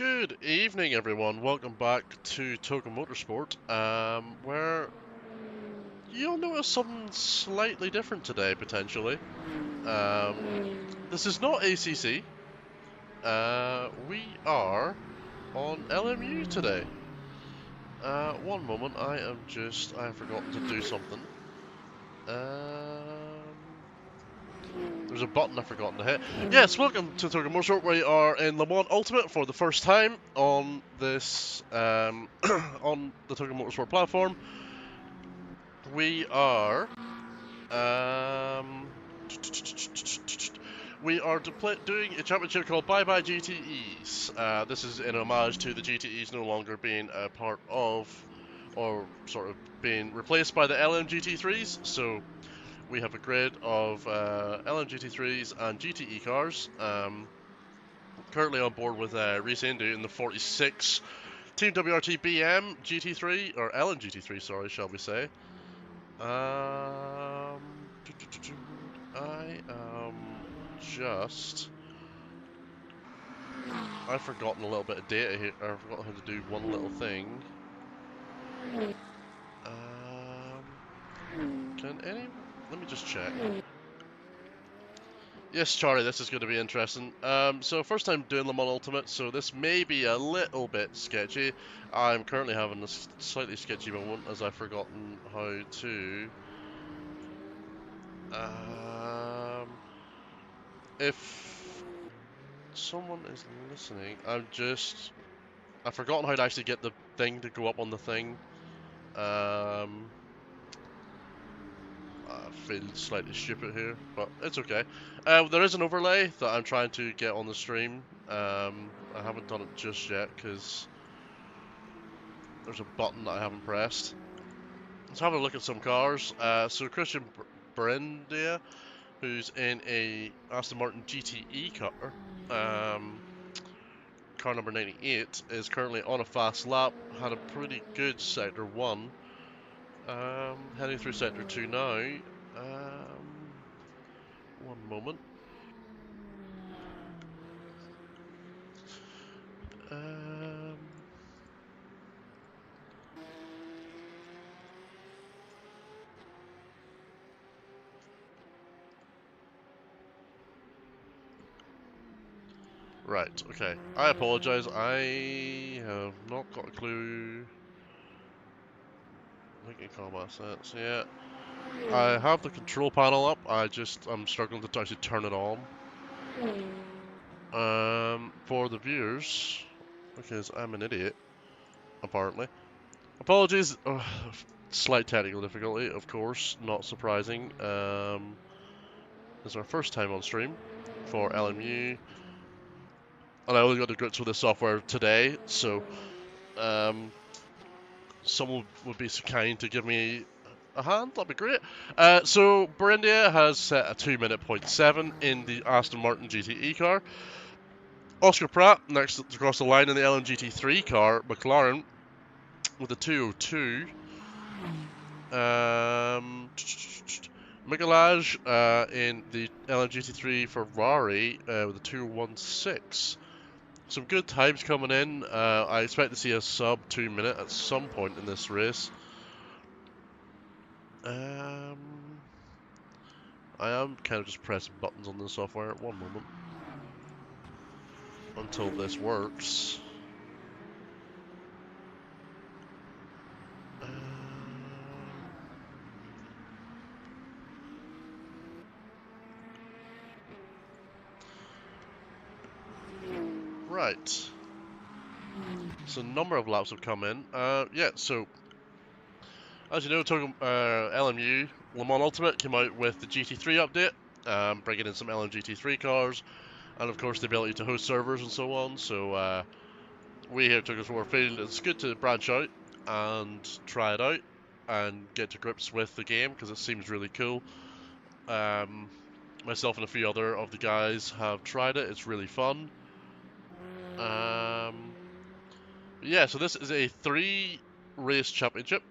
Good evening, everyone. Welcome back to Token Motorsport, where you'll notice something slightly different today, potentially. This is not ACC. We are on LMU today. One moment, I have forgotten to do something. There's a button I've forgotten to hit. Yes, welcome to Token Motorsport. We are in Le Mans Ultimate for the first time on this, on the Token Motorsport platform. We are, we are doing a championship called Bye Gte'S. This is in homage to the GTEs no longer being a part of, or sort of being replaced by the LMGT3s. So we have a grid of LMGT3s and GTE cars. Currently on board with Reese Indu in the 46 Team WRT BM GT3, or LMGT3, sorry, shall we say. I am just... I've forgotten a little bit of data here. I've forgotten how to do one little thing. Can any... Let me just check. Yes, Charlie, this is going to be interesting. So first time doing Le Mans Ultimate, so this may be a little bit sketchy. I'm currently having a slightly sketchy moment as I've forgotten how to... if someone is listening, I've forgotten how to actually get the thing to go up on the thing. I feel slightly stupid here, but it's okay. There is an overlay that I'm trying to get on the stream. I haven't done it just yet because there's a button that I haven't pressed. Let's have a look at some cars. So Christian Brendia, who's in a Aston Martin GTE car, car number 98, is currently on a fast lap. Had a pretty good sector 1. Heading through sector 2 now. One moment. Right, okay. I apologize. I have not got a clue. Linking combat sets, yeah. I have the control panel up. I'm struggling to actually turn it on. For the viewers, because I'm an idiot, apparently. Apologies. Slight technical difficulty, of course, not surprising. This is our first time on stream for LMU, and I only got to grips with this software today, so someone would be so kind to give me a hand, that'd be great. So Berindia has set a 2-minute .7 in the Aston Martin GTE car. Oscar Pratt next across the line in the LMGT3 car, McLaren, with a 2:02. Michelage in the LMGT3 Ferrari with a 2:16. Some good times coming in. I expect to see a sub 2 minute at some point in this race. I am kind of just pressing buttons on the software. One moment. Until this works. Right. So a number of laps have come in. Yeah, so as you know, LMU Le Mans Ultimate came out with the GT3 update, bringing in some LMGT3 cars, and of course the ability to host servers and so on. So we here at Token Motorsport feel it's good to branch out and try it out and get to grips with the game because it seems really cool. Myself and a few other of the guys have tried it. It's really fun. Yeah, so this is a 3-race championship.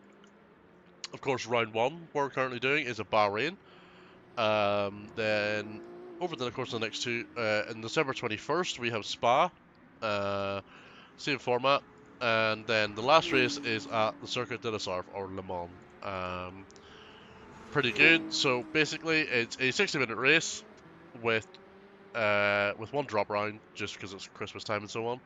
Of course, round 1 we're currently doing is a Bahrain. Then over the course of the next 2, in December 21st we have Spa. Same format. And then the last race is at the Circuit de la Sarthe, or Le Mans. Pretty good. So basically, it's a 60-minute race with one drop round, just because it's Christmas time and so on.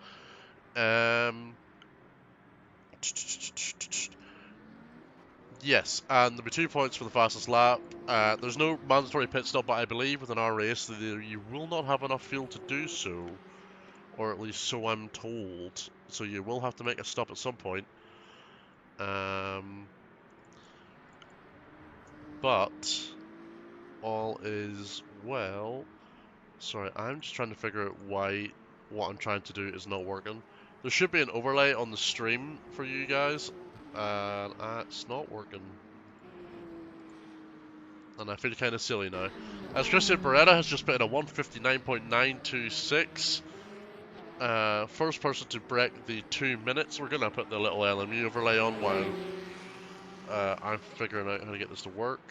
Yes, and there'll be 2 points for the fastest lap. There's no mandatory pit stop, but I believe within our race you will not have enough fuel to do so, or at least so I'm told. So you will have to make a stop at some point. But all is well. Sorry, I'm just trying to figure out why what I'm trying to do is not working. There should be an overlay on the stream for you guys, and it's not working. And I feel kind of silly now. As Christian Beretta has just put in a 159.926. First person to break the 2 minutes. We're going to put the little LMU overlay on while I'm figuring out how to get this to work.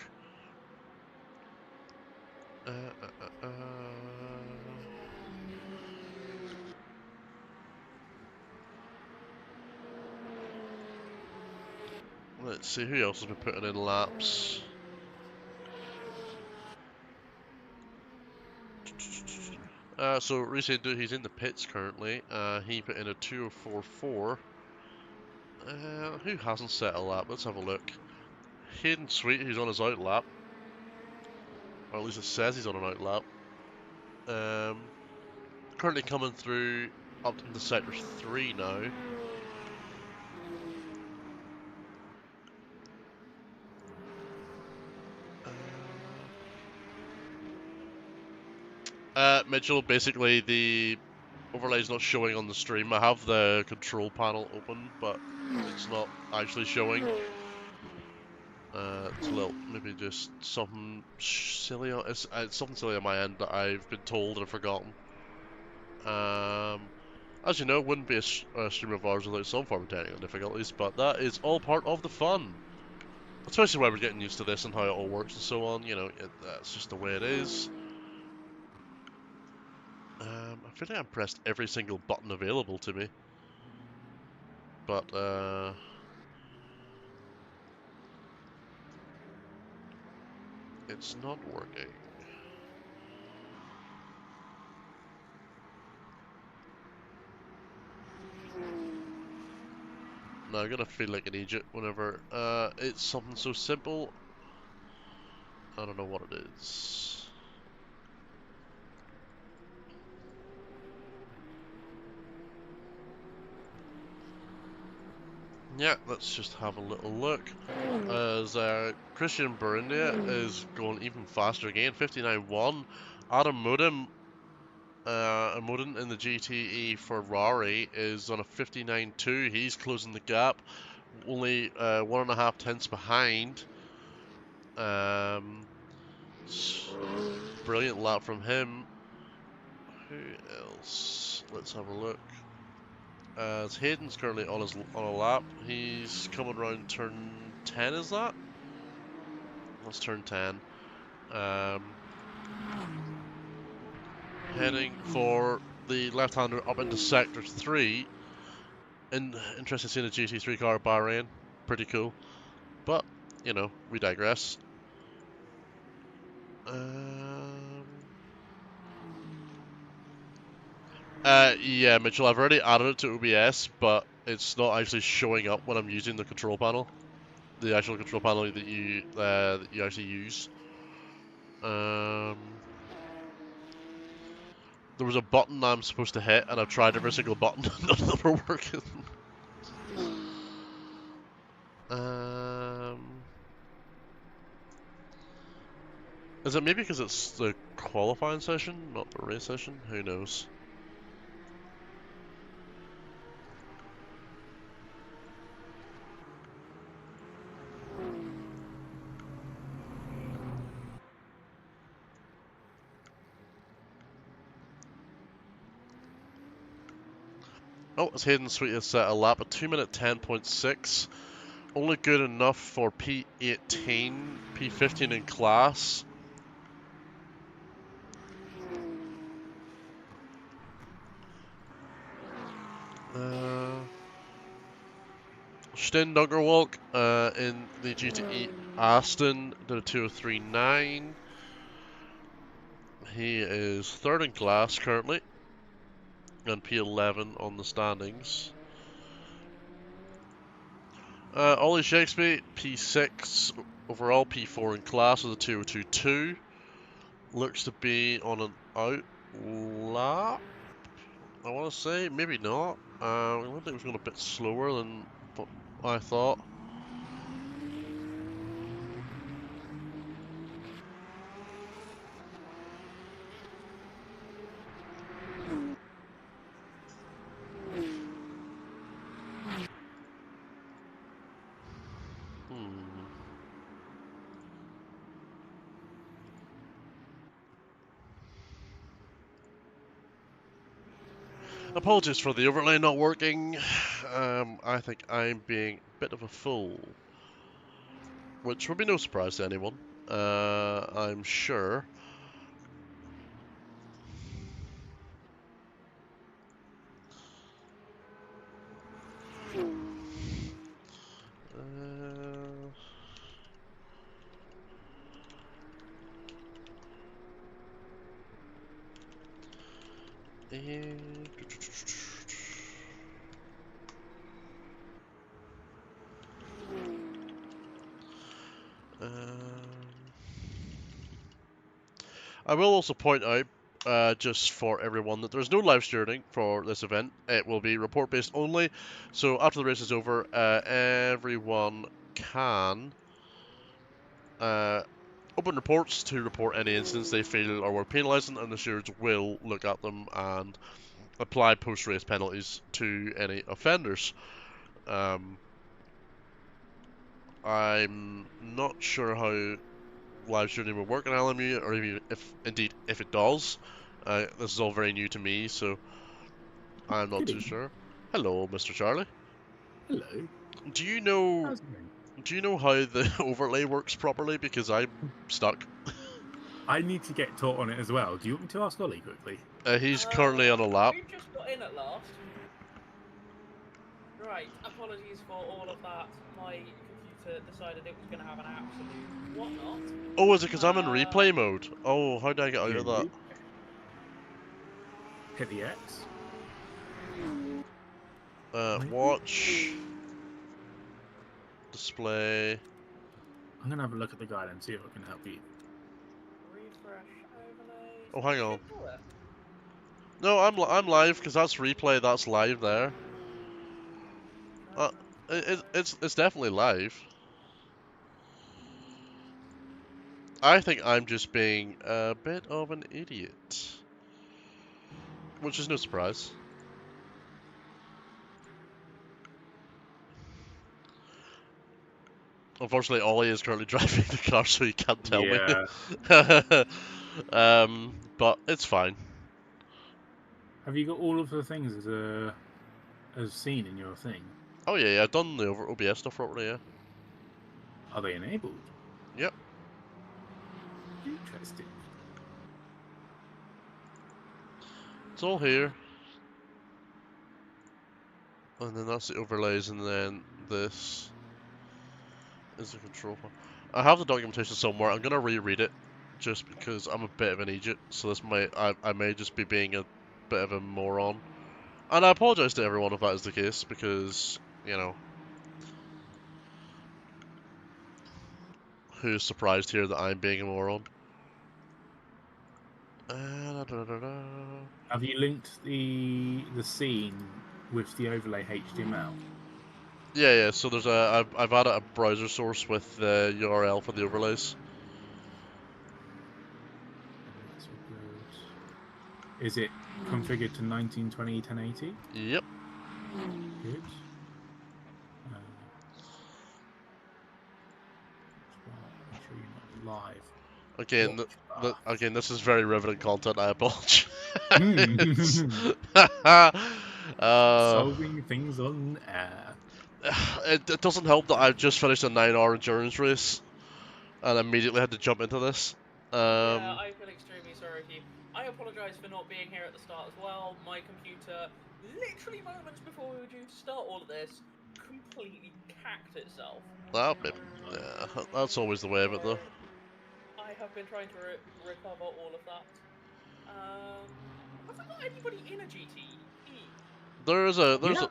Let's see, who else has been putting in laps? So recently he's in the pits currently. He put in a 2:04.4. Who hasn't set a lap? Let's have a look. Hayden Sweet, who's on his out lap. Or at least it says he's on an out lap. Currently coming through up into sector 3 now. Mitchell, basically the overlay's not showing on the stream. I have the control panel open, but it's not actually showing. It's a little, maybe just something silly. It's something silly on my end that I've been told and I've forgotten. As you know, it wouldn't be a stream of ours without some form of technical difficulties, but that is all part of the fun. Especially when we're getting used to this and how it all works and so on. You know, that's just the way it is. I feel like I've pressed every single button available to me. But, it's not working. Now I'm gonna feel like an idiot whenever, it's something so simple. I don't know what it is. Yeah, let's just have a little look. As Christian Burindia is going even faster again, 59.1. Adam Modem in the GTE Ferrari is on a 59.2. He's closing the gap, only 1.5 tenths behind. Brilliant lap from him. Who else? Let's have a look. As Hayden's currently on a lap, he's coming around turn 10. Is that? That's turn 10. Heading for the left-hander up into sector 3. Interested to see the GT3 car at Bahrain. Pretty cool. But, you know, we digress. Yeah, Mitchell, I've already added it to OBS, but it's not actually showing up when I'm using the control panel. The actual control panel that you actually use. There was a button I'm supposed to hit, and I've tried every single button, none of them are working. Is it maybe because it's the qualifying session, not the race session? Who knows? Oh, it's Hayden Sweet has set a lap at 2 minute 10.6. Only good enough for P18, P15 in class. Sten Dunkerwalk in the GTE Aston did a 2:03.9. He is third in class currently, and P11 on the standings. Ollie Shakespeare, P6 overall, P4 in class with a 2:02.2. Looks to be on an out lap, I want to say. Maybe not. I think it was going a bit slower than what I thought. Apologies for the overlay not working. I think I'm being a bit of a fool. Which would be no surprise to anyone, I'm sure. I will also point out, just for everyone, that there's no live streaming for this event. It will be report based only. So after the race is over, everyone can open reports to report any incidents they feel are worth penalising, and the stewards will look at them and apply post-race penalties to any offenders. I'm not sure how live streaming will work in LMU, or even if it does. This is all very new to me, so I'm not too sure. Hello, Mr. Charlie. Hello. Do you know how the overlay works properly? Because I'm stuck. I need to get taught on it as well. Do you want me to ask Ollie quickly? He's currently on a lap. We've just got in at last. Right, apologies for all of that. My computer decided it was going to have an absolute whatnot. Oh, is it because I'm in replay mode? Oh, how did I get out of that? Hit the X. Watch. Display. I'm going to have a look at the guide and see if I can help you. Refresh overlay. Oh, hang on. No, I'm live because that's replay. That's live there. It's definitely live. I think I'm just being a bit of an idiot, which is no surprise. Unfortunately, Ollie is currently driving the car, so he can't tell me. But it's fine. Have you got all of the things as seen in your thing? Oh yeah, I've done the OBS stuff properly, yeah. Are they enabled? Yep. Interesting. It's all here. And then that's the overlays, and then this is the control panel. I have the documentation somewhere. I'm gonna reread it, just because I'm a bit of an idiot. So this I may just be being a bit of a moron. And I apologise to everyone if that is the case, because, you know, who's surprised here that I'm being a moron? Have you linked the scene with the overlay HTML? Yeah. So there's I've added a browser source with the URL for the overlays. That's all good. Is it configured to 1920 1080? Yep. Good. Make sure you're not live. Again, this is very riveting content. I apologize. Solving things on air. It doesn't help that I've just finished a 9-hour endurance race and immediately had to jump into this. Yeah, I feel extremely sorry for you. I apologise for not being here at the start as well. My computer, literally moments before we were due to start all of this, completely cacked itself. That bit, yeah, that's always the way of it, though. I have been trying to recover all of that. Have I got anybody in a GTE? There's a there's Yeah. a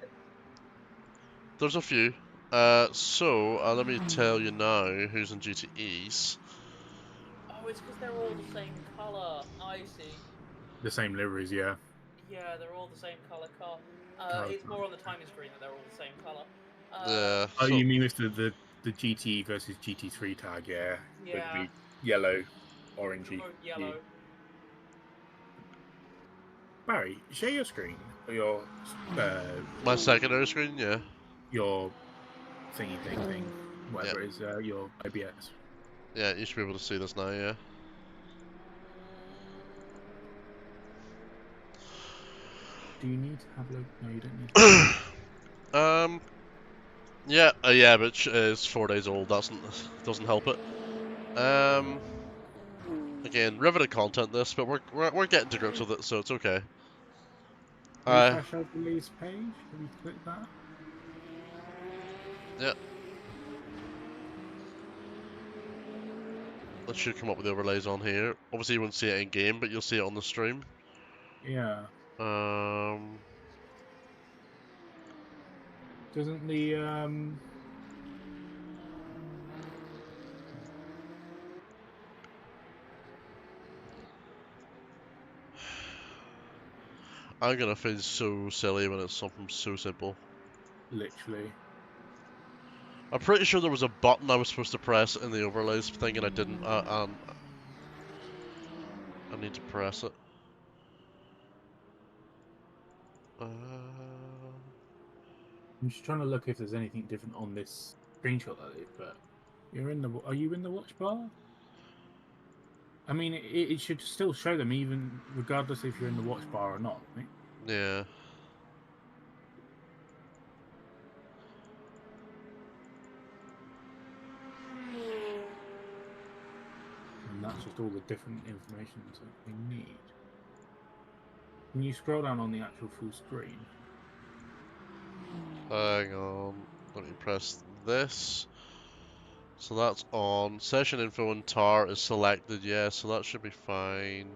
there's a few. So let me tell you now who's in GTEs. Oh, it's because they're all the same colour. I see. The same liveries, yeah. Yeah, they're all the same colour car. Oh, It's more on the timing screen that they're all the same colour. Yeah, Oh, so you mean with the GT versus GT3 tag, yeah. Would Yeah, be yellow, orangey. both yellow. Barry, share your screen or my secondary screen, yeah. your thingy thing, whatever it is, your OBS. Yeah, you should be able to see this now, yeah. Do you need to have a look? No, you don't need to. Yeah, but it's 4 days old. Doesn't help it. Again, riveted content this, but we're getting to grips with it, so it's okay. Refresh overlays page. Have you clicked that? Yeah. That should come up with the overlays on here. Obviously, you won't see it in game, but you'll see it on the stream. Yeah. Um, Doesn't the I'm gonna feel so silly when it's something so simple. literally? I'm pretty sure there was a button I was supposed to press in the overlays thing, and I didn't. I need to press it. I'm just trying to look if there's anything different on this screenshot that is, but you're in the. Are you in the watch bar? I mean, it should still show them even regardless if you're in the watch bar or not, right? Yeah. And that's just all the different information that we need. When you scroll down on the actual full screen, Hang on. Let me press this. So that's on. Session info and tar is selected, yeah, so that should be fine.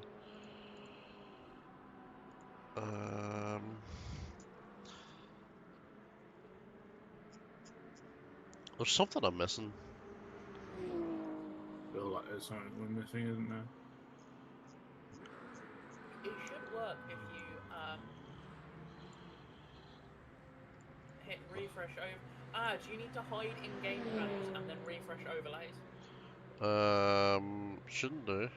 There's something I'm missing. feel like there's something we're missing, isn't there? It should work if you hit refresh over. Do you need to hide in-game panels and then refresh overlays? Shouldn't do.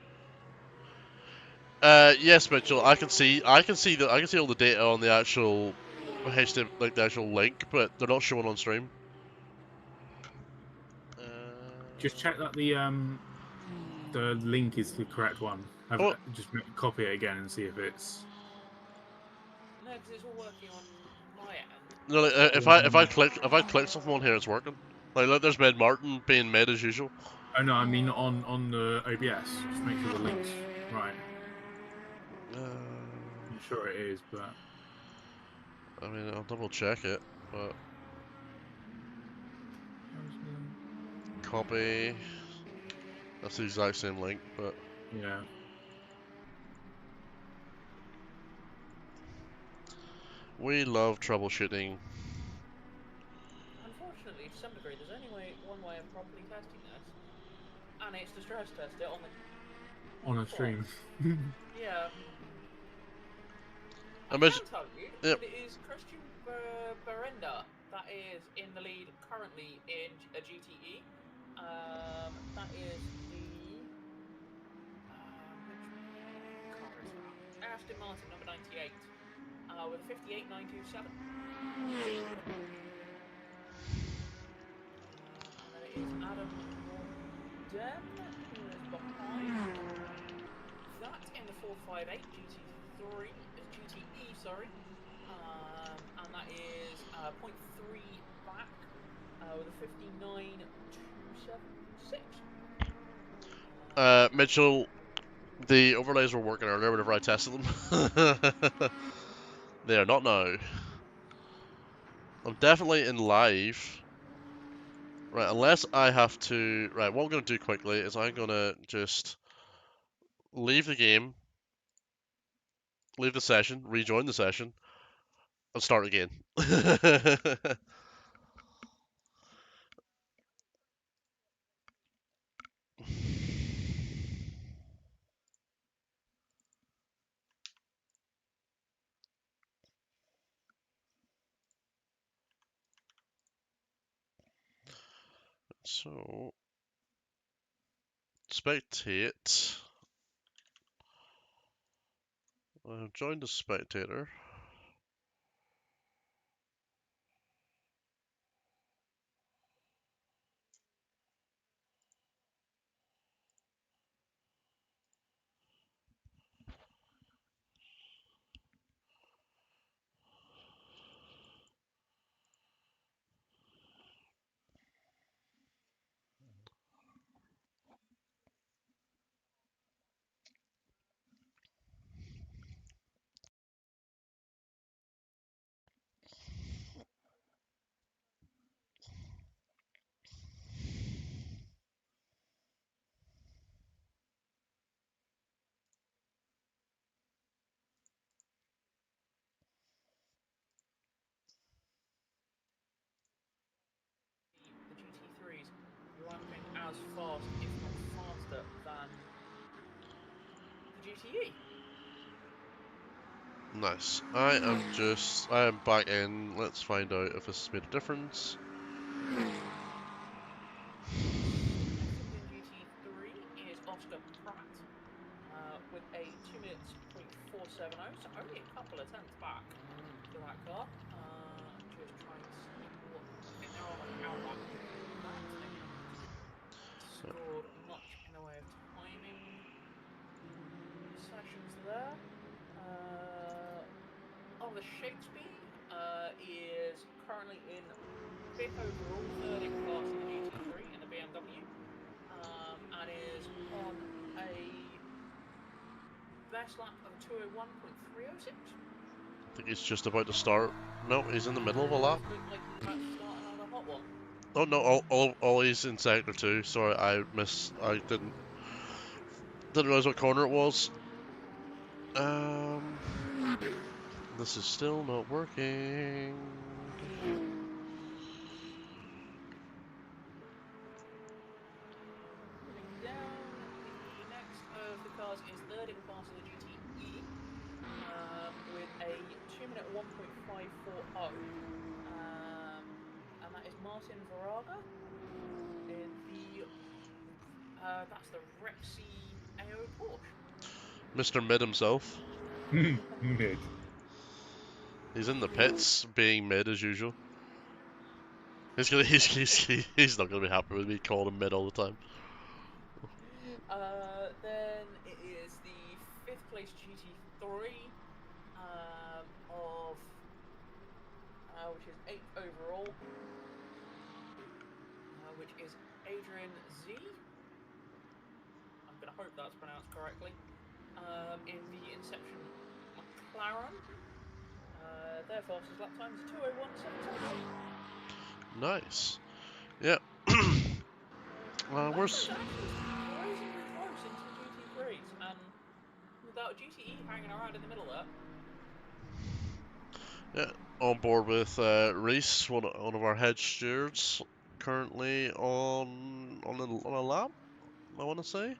Yes, Mitchell. I can see all the data on the actual HTML, like the actual link, but they're not showing on stream. Just check that the link is the correct one. Just copy it again and see if it's. No, because it's all working on my end. No, like, if I click something on here, it's working. Like, look, there's Med Martin being made as usual. Oh no, I mean on the OBS. Just make sure the link's right. I'm sure it is, but I mean, I'll double check it, but copy. That's the exact same link, but yeah. we love troubleshooting. Unfortunately, to some degree, there's only one way of properly testing this, and it's to stress test it on a stream. Yeah. I I'm can tell you Yep. that it is Christian Berenda that is in the lead currently in a GTE. That is the which car is that? Aston Martin number 98 with a 58927. And then it is Adam Dem who is behind that in the 458 GTE, sorry. And that is 0.3 back with a 59.276. Mitchell, the overlays were working earlier whenever I tested them. They are not now. I'm definitely in live. Right, unless I have to... Right, what I'm going to do quickly is I'm going to just leave the game, leave the session, rejoin the session, and start again. So, spectate. I've joined as spectator. The GT3s lapping as fast, if not faster, than the GTE. Nice. I am back in. Let's find out if this has made a difference. Second in GT3 is Oscar Pratt with a 2 minutes .470, so only a couple of tenths back to that car. Just trying to see what I think they're on like outlap that. They haven't scored much in the way of timing sessions there. Oliver Shakespeare is currently in 5th overall, 3rd in class in the GT3 in the BMW, and is on a best lap of 201.306. I think he's just about to start. No, he's in the middle of a lap. Looks like he's about to start another hot one. Oh no, all he's in sector 2. Sorry, I didn't realize what corner it was. This is still not working. Moving down, the next of the cars is 3rd in class of the GTE with a 2 minute 1.540. And that is Martin Varaga in the that's the Rexy AO Porsche. Mr. Mid himself. Mid. He's in the pits, being mid as usual. He's not gonna be happy with me calling him mid all the time. Then it is the 5th place GT3 of which is 8th overall, which is Adrian Z. I'm gonna hope that's pronounced correctly. In the Inception McLaren, their fastest lap time is 2:01.77. Nice. Yeah. Where's... Surprisingly close into the GT3s, and without GTE hanging around in the middle there. Yeah, on board with Reese, one of our head stewards, currently on a lap, I want to say.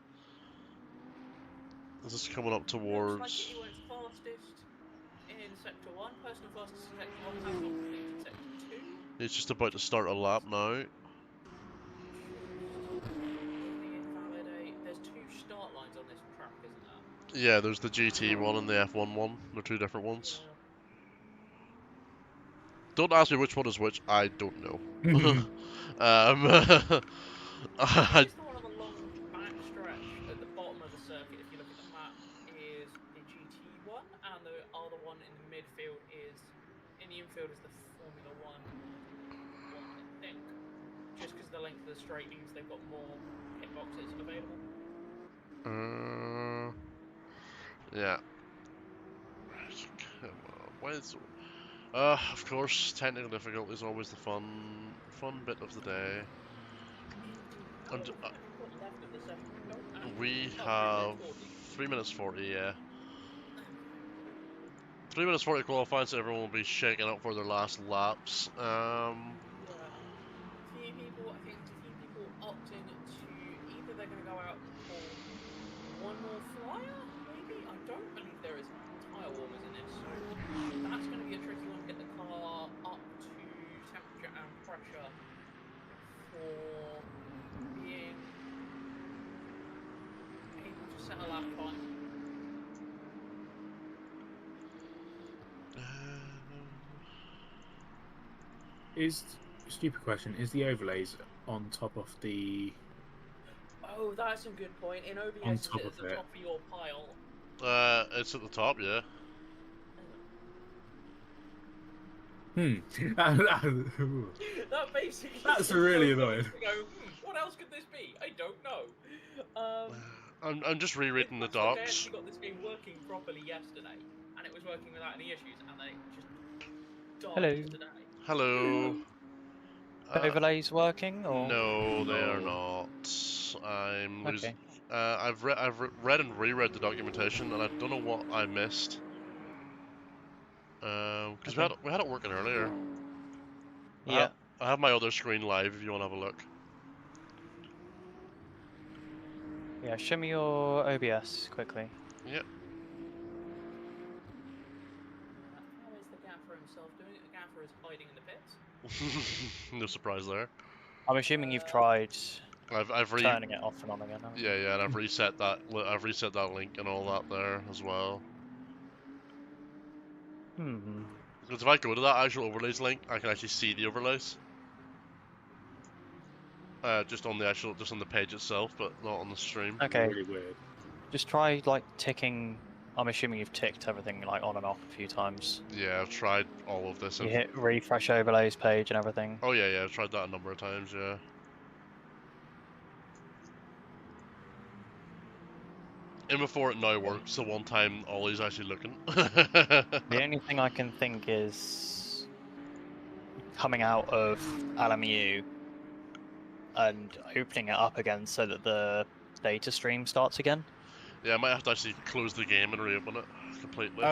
This is coming up towards... Looks like he went fastest in Sector 1. Personal fastest in Sector 1 has not completed Sector 2. He's just about to start a lap now. There's 2 start lines on this track, isn't there? Yeah, there's the GT one and the F1 one. They're 2 different ones. Yeah. Don't ask me which one is which. I don't know. It is the one on the long back stretch at the bottom of the circuit, if you look at the map, is the GT one, and the other one in the midfield is, in the infield is the Formula One one, I think. Just because the length of the straight means they've got more pit boxes available. Yeah. Come on. Of course, technical difficulty is always the fun bit of the day. Indeed. How And long have you got left of the session? We don't actually. we Oh, 3 minutes have 40. 3 minutes 40. Yeah, Okay. 3 minutes 40 qualifying, so everyone will be shaking up for their last laps. Yeah. A few people opt in to either they're going to go out and pull one more flyer, maybe? I don't believe there is tyre warmers in this, so that's going to be a tricky one to get the car up to temperature and pressure for being able to set a lap time. Is stupid question? Is the overlays on top of the Oh, that's a good point. In on OBS, is top it of at the it? top of your pile? It's at the top. Yeah. That basically That's seems really so annoying. to go, what else could this be? I don't know. I'm just It's rereading the nice. Look, I docs. actually got this game working properly yesterday, and it was working without any issues, and then it just dies Hello. today. Hello. The overlays working or No, they are No. not. I'm losing. okay? Read and reread the documentation, and I don't know what I missed. Because Okay. we had it working earlier. Yeah. I have my other screen live if you want to have a look. Yeah. Show me your OBS quickly. Yep. How is the gaffer himself doing it? The gaffer is hiding in the pits. No surprise there. I'm assuming you've Uh, tried I've turning it off and on again. Haven't you? yeah, and I've reset that link and all that there as well. Hmm. Because if I go to that actual overlays link, I can actually see the overlays. Just on the page itself, but not on the stream. Okay. Really weird. Just try like ticking. I'm assuming you've ticked everything like on and off a few times. Yeah, I've tried all of this. You hit refresh overlays page and everything. Oh yeah, I've tried that a number of times. Yeah. And before it now works, the one time Ollie's actually looking. The only thing I can think is coming out of LMU and opening it up again so that the data stream starts again. Yeah, I might have to actually close the game and reopen it completely.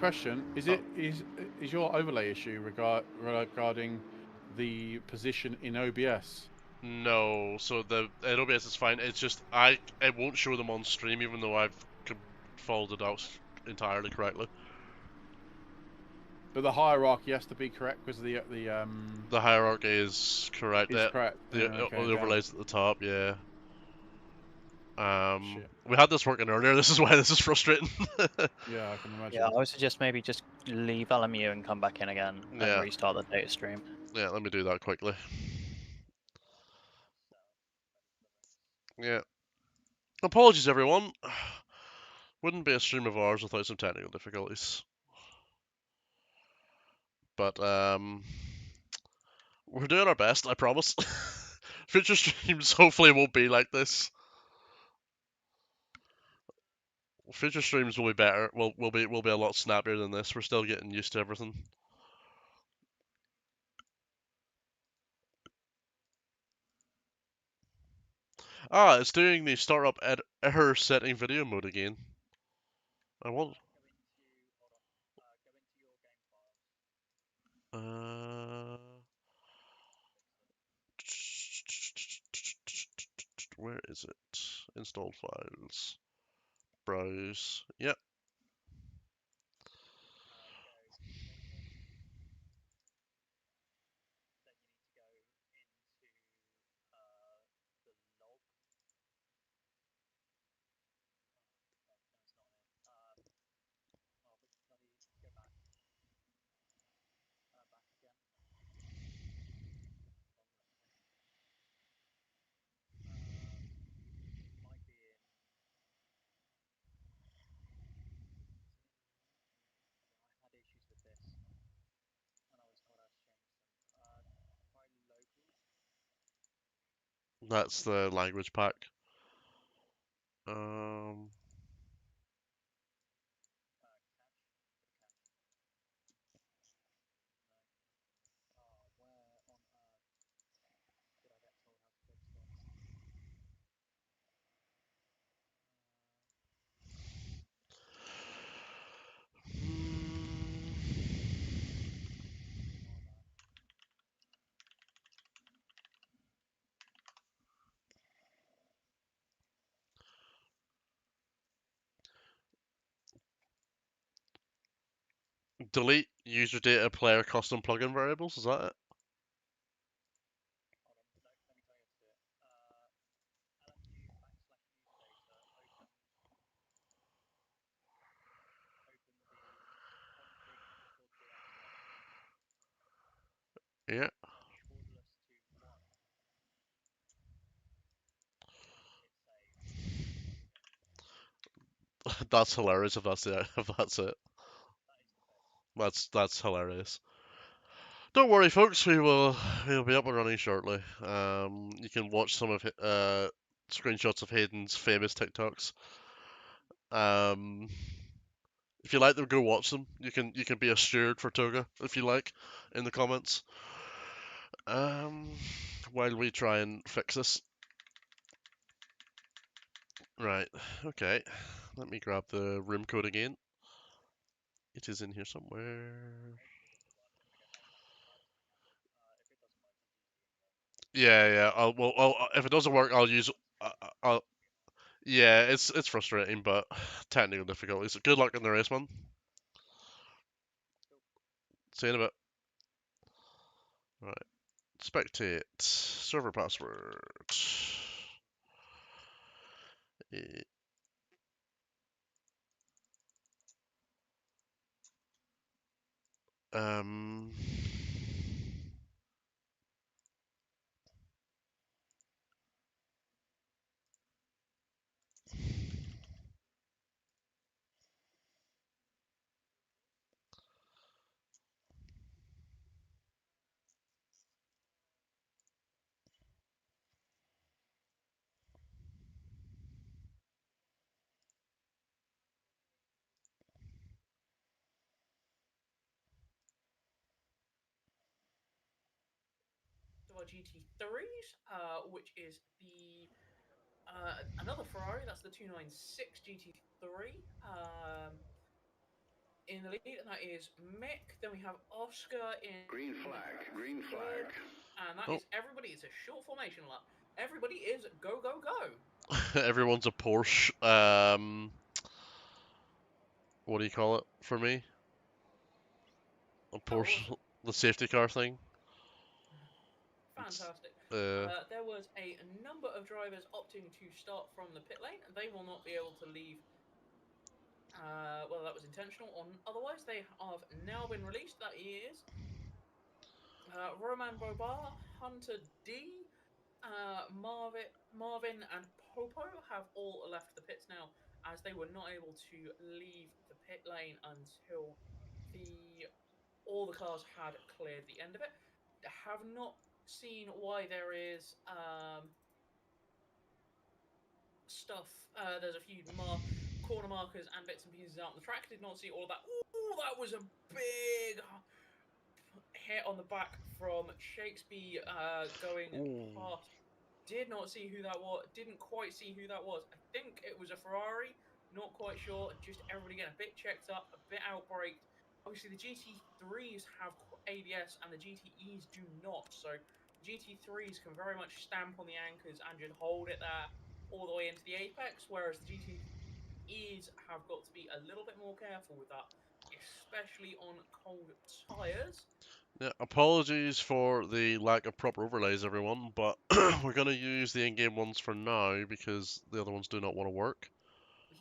Question: Is your overlay issue regarding the position in OBS? No, so the OBS is fine. It's just it won't show them on stream even though I've followed it out entirely correctly. But the hierarchy has to be correct because the The hierarchy is correct. is correct. The overlays at the top, yeah. Shit. We had this working earlier. This is why this is frustrating. Yeah, I can imagine. Yeah, I would suggest maybe just leave LMU and come back in again Yeah. and restart the data stream. Yeah, let me do that quickly. Yeah. Apologies, everyone. Wouldn't be a stream of ours without some technical difficulties. But we're doing our best, I promise. Future streams hopefully won't be like this. Future streams will be better. Will be a lot snappier than this. We're still getting used to everything. Ah, it's doing the startup error setting video mode again. I want. Where is it? Installed files. Browse. Yep. That's the language pack. delete user data player custom plugin variables. Is that it? Yeah. That's hilarious if that's it. If that's it. That's hilarious. Don't worry, folks. We'll be up and running shortly. You can watch some of screenshots of Hayden's famous TikToks. Um, if you like them, go watch them. You can be a steward for Toga if you like, in the comments. Um, while we try and fix this. Right. Okay. Let me grab the room code again. It is in here somewhere. Yeah, yeah. If it doesn't work, I'll use. I'll. Yeah, it's frustrating, but technical difficulties. Good luck in the race, man. See you in a bit. Right. Spectate. Server password. Eh, Um. To our GT3s, which is the another Ferrari. That's the 296 GT3. In the lead, and that is Mick. Then we have Oscar in Green flag, green third, flag. and that Oh. is everybody. It's a short formation lap. Everybody is go go go. Everyone's a Porsche. What do you call it for me? A Oh, Porsche, awesome! the safety car thing. It's, Fantastic. uh, There was a number of drivers opting to start from the pit lane. They will not be able to leave. Whether that was intentional or otherwise, they have now been released. That is Roman Bobar, Hunter D, Marvin, and Popo have all left the pits now, as they were not able to leave the pit lane until the all the cars had cleared the end of it. Have not seen why there is stuff. There's a few corner markers and bits and pieces out on the track. Did not see all of that. Ooh, that was a big hit on the back from Shakespeare going ooh. past. Did not see who that was. Didn't quite see who that was. I think it was a Ferrari. Not quite sure. Just everybody getting a bit checked up, a bit outbraked. Obviously, the GT3s have ABS and the GTEs do not. So the GT3s can very much stamp on the anchors and just hold it there all the way into the apex, whereas the GTEs have got to be a little bit more careful with that, especially on cold tyres. Yeah, apologies for the lack of proper overlays, everyone, but we're going to use the in-game ones for now because the other ones do not want to work.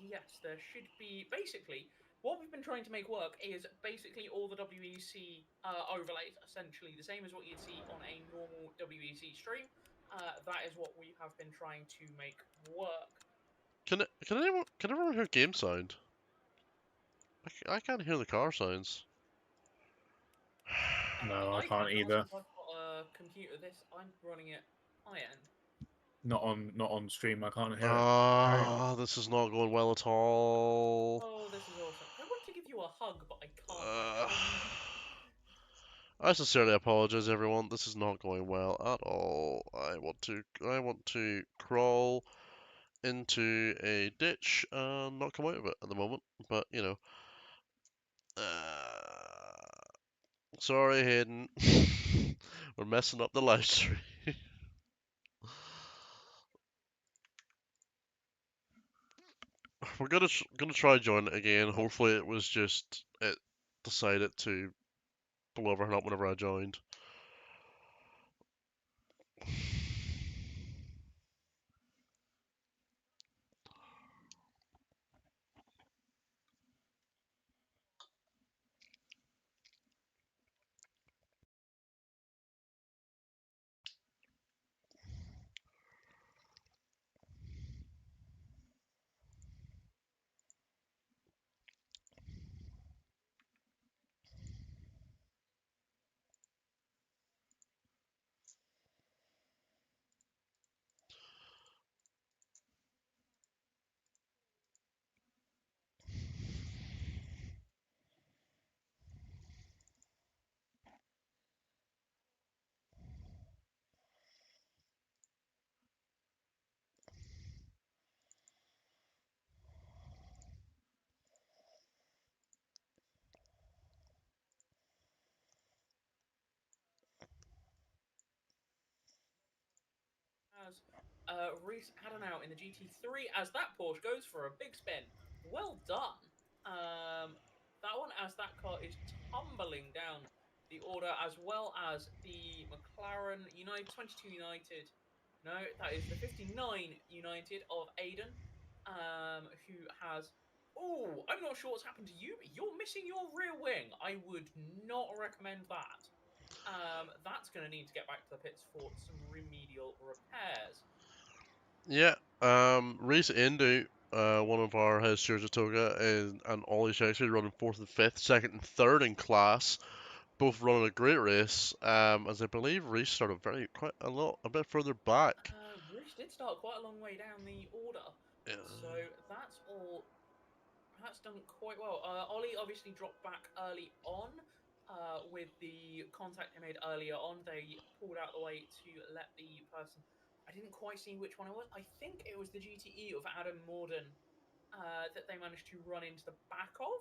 Yes, there should be basically what we've been trying to make work is basically all the WEC overlays, essentially the same as what you'd see on a normal WEC stream. That is what we have been trying to make work. Can everyone hear game sound? I can't hear the car sounds. No, I I can't can now either. since I've got a computer. This I'm running it high end. Not on stream. I can't hear it. Carry on. Ah, this is not going well at all. Oh, this is awesome. I want to give you a hug, but I can't Uh, actually. I sincerely apologize, everyone. This is not going well at all. I want to crawl into a ditch and not come out of it at the moment. But you know, sorry, Hayden. We're messing up the live stream. We're gonna try join it again. Hopefully, it was just it. decided to blow everything up whenever I joined. As Reese Adenauer in the GT3 as that Porsche goes for a big spin. Well done. That one as that car is tumbling down the order as well as the McLaren United 22 United. No, that is the 59 United of Aiden, who has. Oh, I'm not sure what's happened to you, but you're missing your rear wing. I would not recommend that. That's going to need to get back to the pits for some remedial repairs. Yeah, race into one of our head stewards of Toga and Ollie's actually running fourth and fifth, second and third in class, both running a great race. As I believe Reese started a bit further back. Reese did start quite a long way down the order, Yeah. so that's done quite well. Ollie obviously dropped back early on. With the contact they made earlier on, they pulled out the way to let the person. I didn't quite see which one it was. I think it was the GTE of Adam Morden that they managed to run into the back of,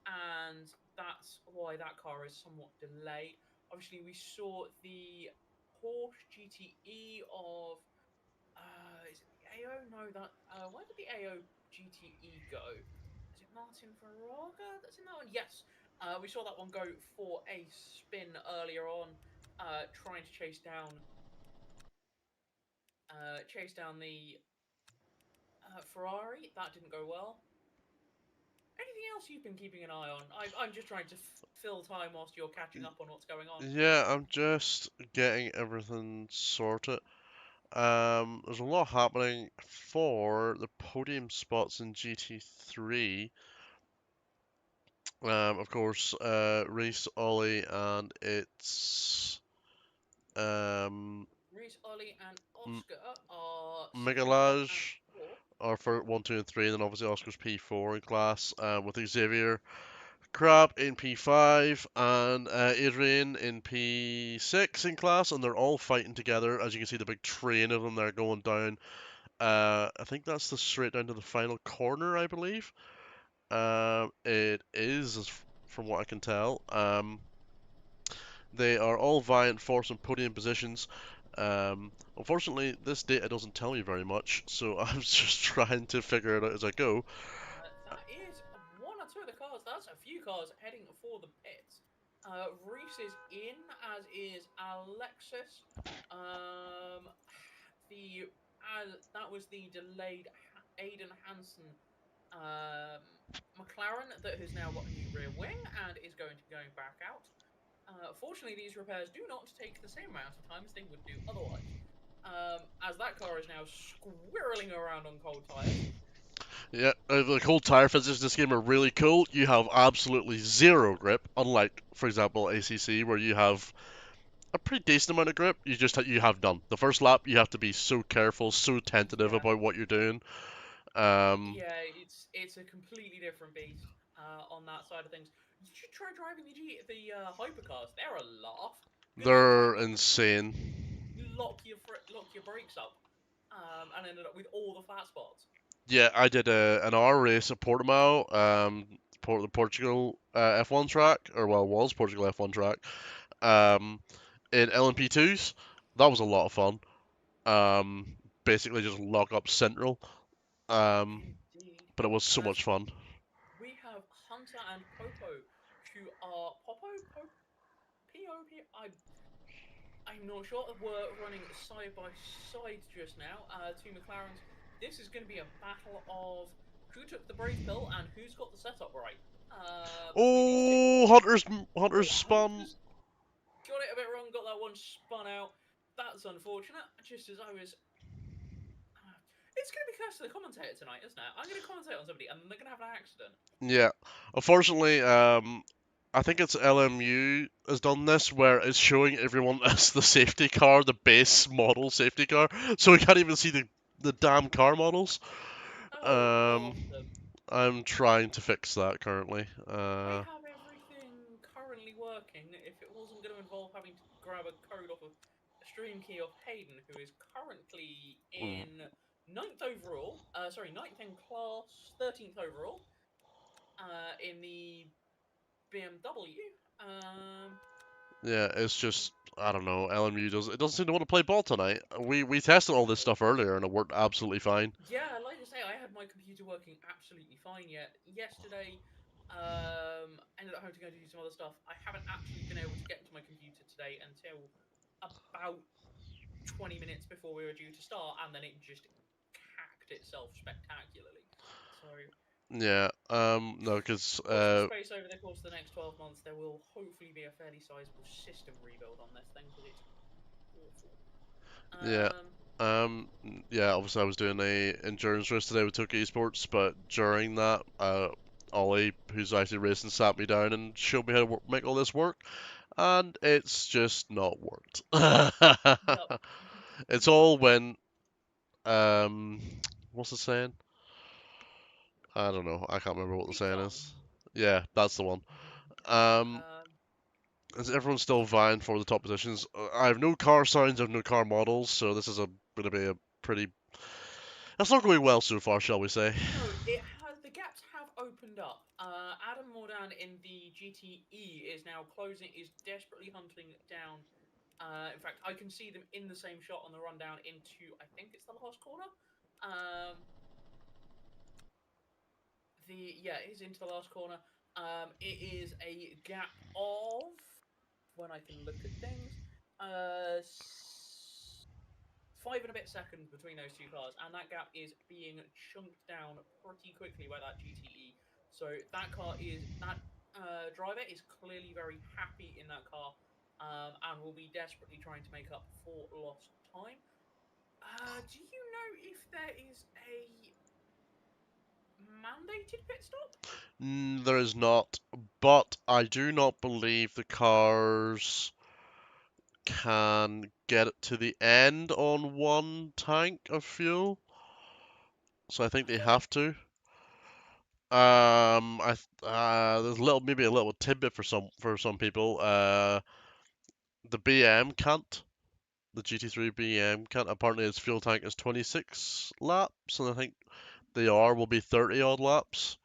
and that's why that car is somewhat delayed. Obviously, we saw the Porsche GTE of is it the AO? No, that where did the AO GTE go? Is it Martin Verraga that's in that one? Yes. We saw that one go for a spin earlier on, trying to chase down the Ferrari. That didn't go well. Anything else you've been keeping an eye on? I'm just trying to fill time whilst you're catching up on what's going on. Yeah, I'm just getting everything sorted. There's a lot happening for the podium spots in GT3. Of course, Reese, Ollie, and it's Reese, Ollie, and M- Oscar are sitting third and Michelage fourth. are for 1, 2, and 3, and then obviously Oscar's P4 in class, with Xavier Crab in P5 and Adrian in P6 in class, and they're all fighting together. As you can see, the big train of them there going down. I think that's the straight down to the final corner, I believe. It is, from what I can tell. They are all vying for some podium positions. Unfortunately, this data doesn't tell me very much, so I'm just trying to figure it out as I go. That is one or two of the cars. That's a few cars heading for the pits. Reese is in, as is Alexis. Um, the that was the delayed Aiden Hansen McLaren that has now got a new rear wing and is going to be going back out. Fortunately, these repairs do not take the same amount of time as they would do otherwise. As that car is now squirreling around on cold tyres. Yeah, the cold tire physics in this game are really cool. You have absolutely zero grip, unlike, for example, ACC, where you have a pretty decent amount of grip. You have none. The first lap, you have to be so careful, so tentative Yeah, about what you're doing. Um, yeah, it's a completely different beast on that side of things. You should try driving the hypercars. They're a laugh. Good luck they're trying to insane. lock your brakes up, and ended up with all the flat spots. Yeah, I did an hour race at Portimao, the Portugal F1 track, or well, was Portugal F1 track, um, in LMP2s. That was a lot of fun. Um, Basically just lock up Central. Um, Indeed. but it was so As much fun. we have Hunter and Popo, who Popo, I'm not sure. We're running side by side just now. Two McLarens. This is going to be a battle of who took the brave pill and who's got the setup right. Between these two. Oh, Hunter's spun. Hunters got it a bit wrong. Got that one spun out. That's unfortunate. Just as I was. It's going to be cursed to the commentator tonight, isn't it? I'm going to commentate on somebody and they're going to have an accident. Yeah. Unfortunately, I think it's LMU has done this where it's showing everyone as the safety car, the base model safety car, so we can't even see the damn car models. Oh, Um, awesome. I'm trying to fix that currently. I have everything currently working. If it wasn't going to involve having to grab a code off of a stream key off Hayden, who is currently mm, in ninth overall, ninth in class, 13th overall, in the BMW. yeah, it's just I don't know. LMU doesn't seem to want to play ball tonight. We tested all this stuff earlier and it worked absolutely fine. Yeah, like I say, I had my computer working absolutely fine yet. Yesterday, ended up having to go do some other stuff. I haven't actually been able to get into my computer today until about 20 minutes before we were due to start, and then it just cacked itself spectacularly. So, Yeah. No, because watch this space over the course of the next 12 months. There will hopefully be a fairly sizable system rebuild on this thing because it's awful. yeah. Yeah, obviously I was doing a endurance race today with Tokyo Esports, but during that, Ollie, who's actually racing, sat me down and showed me how to make all this work, and it's just not worked. Yep. It's all when, what's the saying? I don't know. I can't remember what the Peak saying on. is. Yeah, that's the one. Um, as everyone's still vying for the top positions. I have no car signs, I have no car models, so this is going to be a pretty. That's not going well so far, shall we say? No, it has. The gaps have opened up. Adam Mordan in the GTE is now closing. Is desperately hunting down. In fact, I can see them in the same shot on the rundown into. I think it's the last corner. Um, it is into the last corner. It is a gap of when I can look at things. 5 and a bit seconds between those two cars, and that gap is being chunked down pretty quickly by that GTE. So that driver is clearly very happy in that car, and will be desperately trying to make up for lost time. Do you know if there is a mandated pit stop? There is not, but I do not believe the cars can get it to the end on one tank of fuel. So I think they have to. There's maybe a little tidbit for some people. The BM can't. The GT3 BM can't. Apparently, its fuel tank is 26 laps, and I think the R will be 30 odd laps.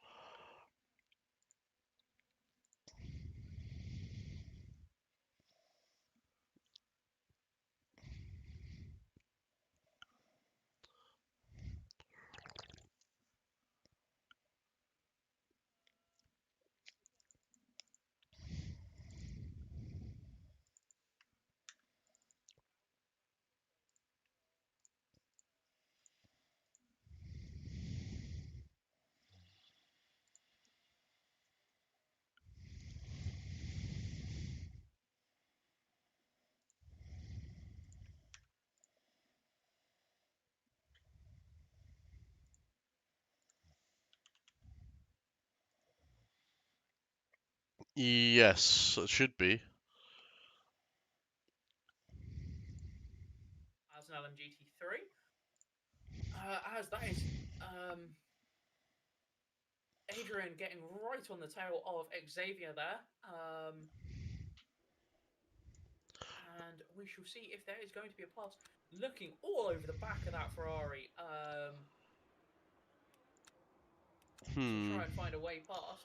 Yes, it should be. As an LMGT3, as that is Adrian getting right on the tail of Xavier there. And we shall see if there is going to be a pass. Looking all over the back of that Ferrari to Hmm. try and find a way past.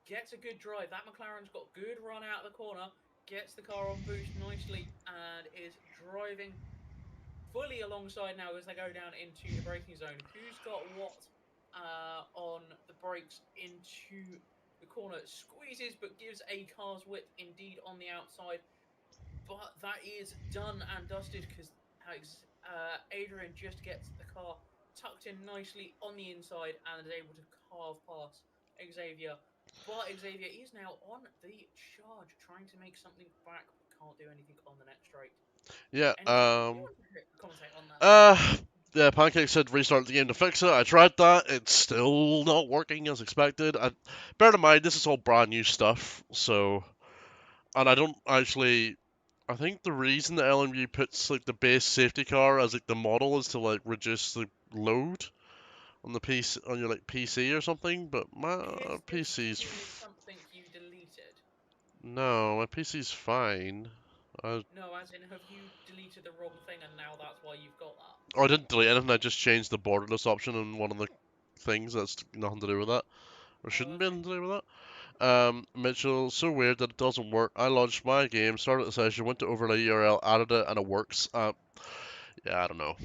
Gets a good drive. That McLaren's got good run out of the corner. Gets the car on boost nicely and is driving fully alongside now as they go down into the braking zone. Who's got what on the brakes into The corner squeezes, but gives a car's width indeed on the outside. But that is done and dusted because Adrian just gets the car tucked in nicely on the inside and is able to carve past Xavier. But Xavier is now on the charge, trying to make something back, but can't do anything on the next straight. Yeah. Anything you want to commentate on that? Yeah. Pancake said restart the game to fix it. I tried that. It's still not working as expected. Bear in mind, this is all brand new stuff. So, and I don't actually. I think the reason the LMU puts like the base safety car as like the model is to like reduce the load on the PC on your like PC or something. But my Is this PC's something you deleted? no, my PC's fine. I No, as in, have you deleted the wrong thing and now that's why you've got that? I didn't delete anything. I just changed the borderless option in one of the things. That's nothing to do with that, or Oh, shouldn't be okay. anything to do with that. Mitchell, so weird that it doesn't work. I launched my game, started the session, went to overlay URL, added it, and it works. Yeah, I don't know.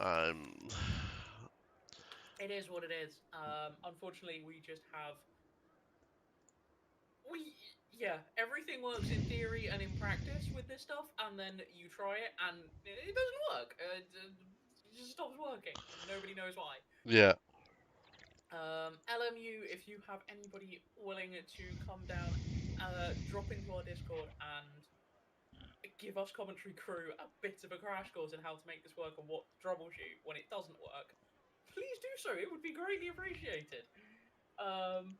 Um, It is what it is. Unfortunately, we just have yeah, everything works in theory and in practice with this stuff, and then you try it and it doesn't work. It just stops working. Nobody knows why. yeah, LMU, if you have anybody willing to come down, drop into our Discord and give us commentary crew a bit of a crash course in how to make this work and what to troubleshoot when it doesn't work, please do so. It would be greatly appreciated. Um,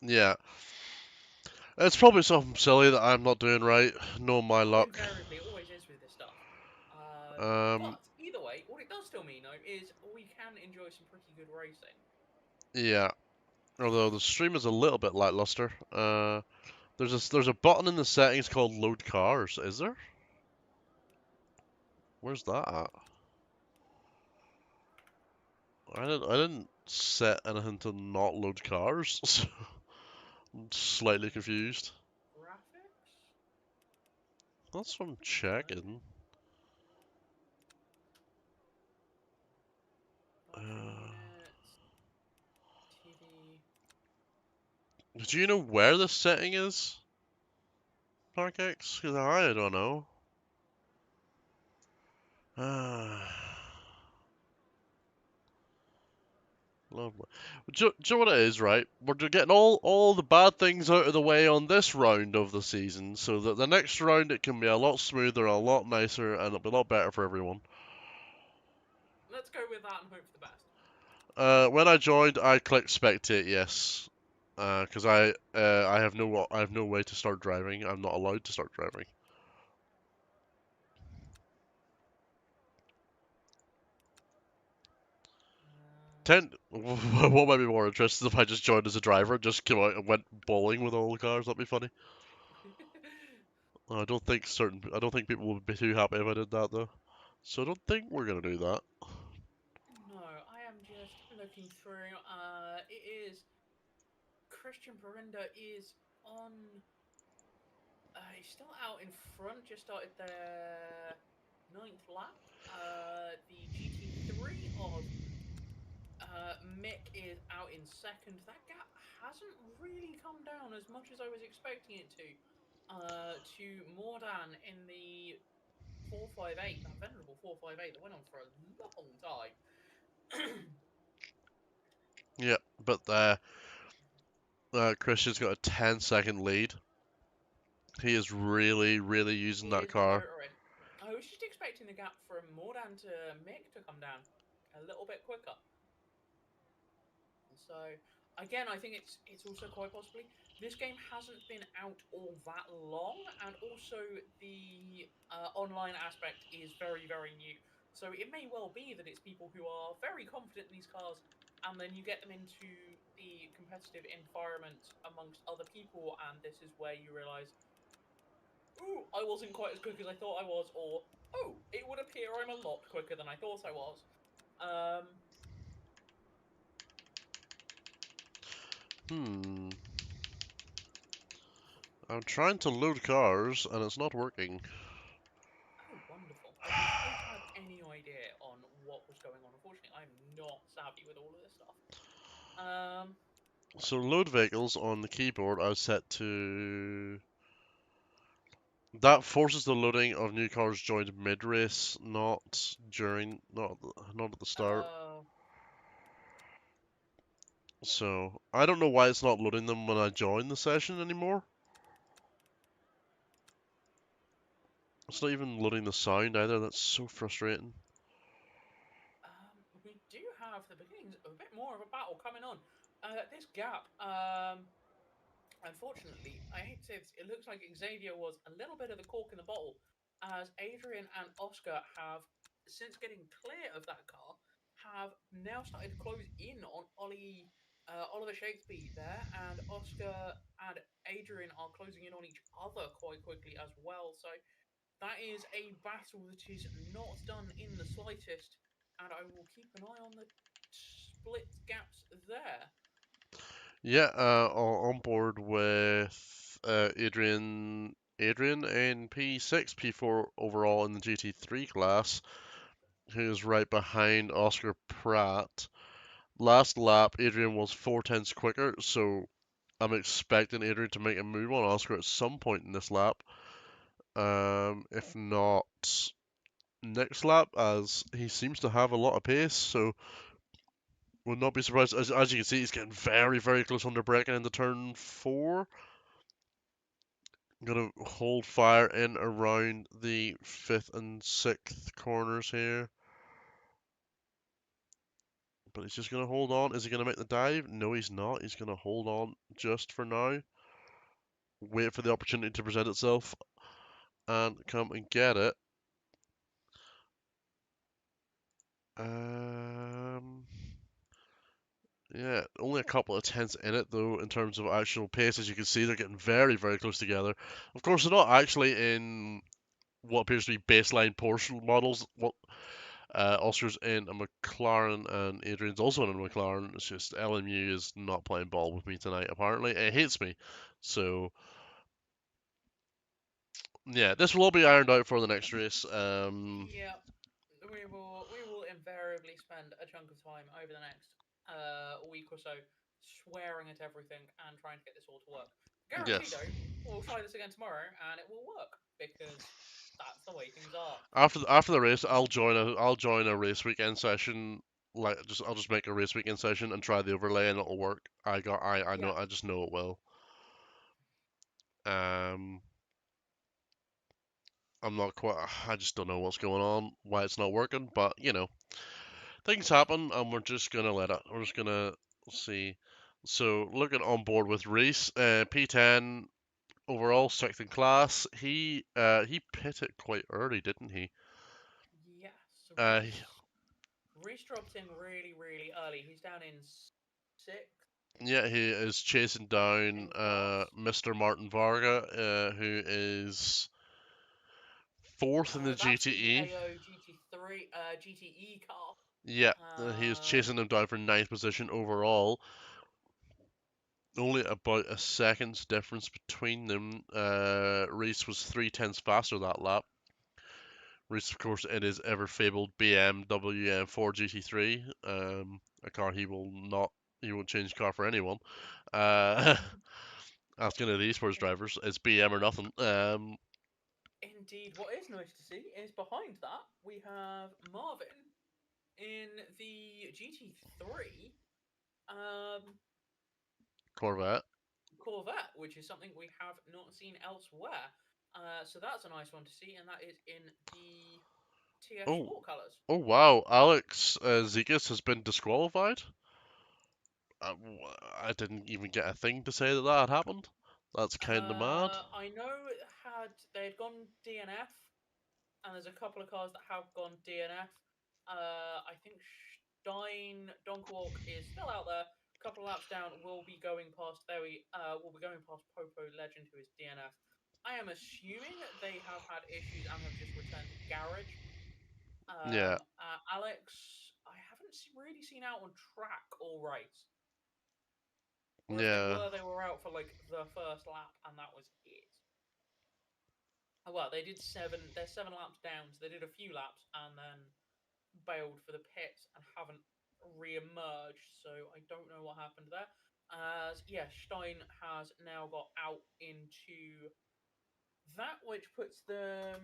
yeah. It's probably something silly that I'm not doing right. Know my luck. Invariably, it always is with this stuff. Um, But either way, what it does still mean though is we can enjoy some pretty good racing. yeah. Although the stream is a little bit lackluster. There's a button in the settings called load cars. Is there? Where's that at? I didn't set anything to not load cars. So I'm slightly confused. Graphics? That's what I'm No. checking. Battery units. TV. Do you know where the setting is? Pancakes? Because I don't know. Lovely. Do you know what it is, right? We're getting all the bad things out of the way on this round of the season, so that the next round it can be a lot smoother, a lot nicer, and it'll be a lot better for everyone. Let's go with that and hope for the best. When I joined, I clicked spectate, yes. Because I have no way to start driving. I'm not allowed to start driving. What might be more interesting if I just joined as a driver, and just came out and went bowling with all the cars. That'd be funny. I don't think people would be too happy if I did that though. So I don't think we're gonna do that. No, I am just looking through. It is Christian Berinda is on. He's still out in front. Just started their ninth lap. The GT3 of Mick is out in second. That gap hasn't really come down as much as I was expecting it to. To Mordan in the 458, that venerable 458 that went on for a long time. Yeah, but Christian's got a 10-second lead. He is really, really using He that is car. motoring. I was just expecting the gap from Mordan to Mick to come down a little bit quicker. So again, I think it's also quite possibly this game hasn't been out all that long, and also the online aspect is very new. So it may well be that it's people who are very confident in these cars, and then you get them into the competitive environment amongst other people, and this is where you realise, ooh, I wasn't quite as quick as I thought I was, or oh, it would appear I'm a lot quicker than I thought I was. Hmm. I'm trying to load cars and it's not working. Oh, wonderful. I wish I had any idea on what was going on. Unfortunately, I'm not savvy with all of this stuff. So load vehicles on the keyboard I've set to... That forces the loading of new cars joined mid-race, not during, not at the start. So, I don't know why it's not loading them when I join the session anymore. It's not even loading the sound either, that's so frustrating. We do have the beginnings of a bit more of a battle coming on. This gap, unfortunately, I hate to say this, it looks like Xavier was a little bit of the cork in the bottle, as Adrian and Oscar have, since getting clear of that car, have now started to close in on Oliver Shakespeare there, and Oscar and Adrian are closing in on each other quite quickly as well. So that is a battle that is not done in the slightest, and I will keep an eye on the split gaps there. Yeah, on board with Adrian in P6, P4 overall in the GT3 class, who's right behind Oscar Pratt. Last lap, Adrian was 4 tenths quicker, so I'm expecting Adrian to make a move on Oscar at some point in this lap. If not next lap, as he seems to have a lot of pace, so would not be surprised. As you can see, he's getting very, very close under braking into turn 4. Gonna hold fire in around the 5th and 6th corners here. But he's just gonna hold on. Is he gonna make the dive? No, he's not. He's gonna hold on just for now. Wait for the opportunity to present itself and come and get it. Yeah, only a couple of tenths in it though in terms of actual pace. As you can see, they're getting very, very close together. Of course, they're not actually in what appears to be baseline Porsche models. What Oscar's in a McLaren and Adrian's also in a McLaren. It's just LMU is not playing ball with me tonight. Apparently, it hates me. So yeah, this will all be ironed out for the next race. Yeah, we will invariably spend a chunk of time over the next week or so swearing at everything and trying to get this all to work. Guarantee Yes. though, we'll try this again tomorrow and it will work because that's the way things are. After the race, I'll join a race weekend session. I'll just make a race weekend session and try the overlay and it'll work. I know Yeah, I just know it will. Um, I'm not quite. I just don't know what's going on, why it's not working. But you know, things happen, and we're just gonna let it. We're just gonna see. So looking on board with Reese, P10 overall, sixth in class. He pitted quite early, didn't he? yes, Uh, he- Reese dropped in really, really early. He's down in sixth yeah, he is chasing down in class. Mr. Martin Varga, who is fourth in the That's the GTE. AO GT3 GTE car. Yeah, he is Um, chasing him down for ninth position overall. Only about a second's difference between them. Reese was 3 tenths faster that lap. Reese, of course, in his ever fabled BMW M4 GT3, a car he won't change car for anyone. Uh, asking of the esports drivers, it's BM or nothing. Indeed, what is nice to see is behind that we have Marvin in the GT3 Corvette. Corvette, which is something we have not seen elsewhere. So that's a nice one to see, and that is in the TF Oh, Sport colours. oh wow, Alex Zegas has been disqualified. Uh, I didn't even get a thing to say that that had happened. That's kind of mad. I know they had gone DNF, and there's a couple of cars that have gone DNF. I think Stein Donkwalk is still out there. A couple of laps down, we'll be going past we'll be going past Popo Legend, who is DNF. I am assuming they have had issues and have just returned to garage. Yeah, Alex, I haven't really seen out on track all right. Or if yeah, they were out for like the first lap, and that was it. Oh, well, they did seven. They're 7 laps down, so they did a few laps and then bailed for the pits and haven't re-emerged. So I don't know what happened there. As Stein has now got out into that, which puts them.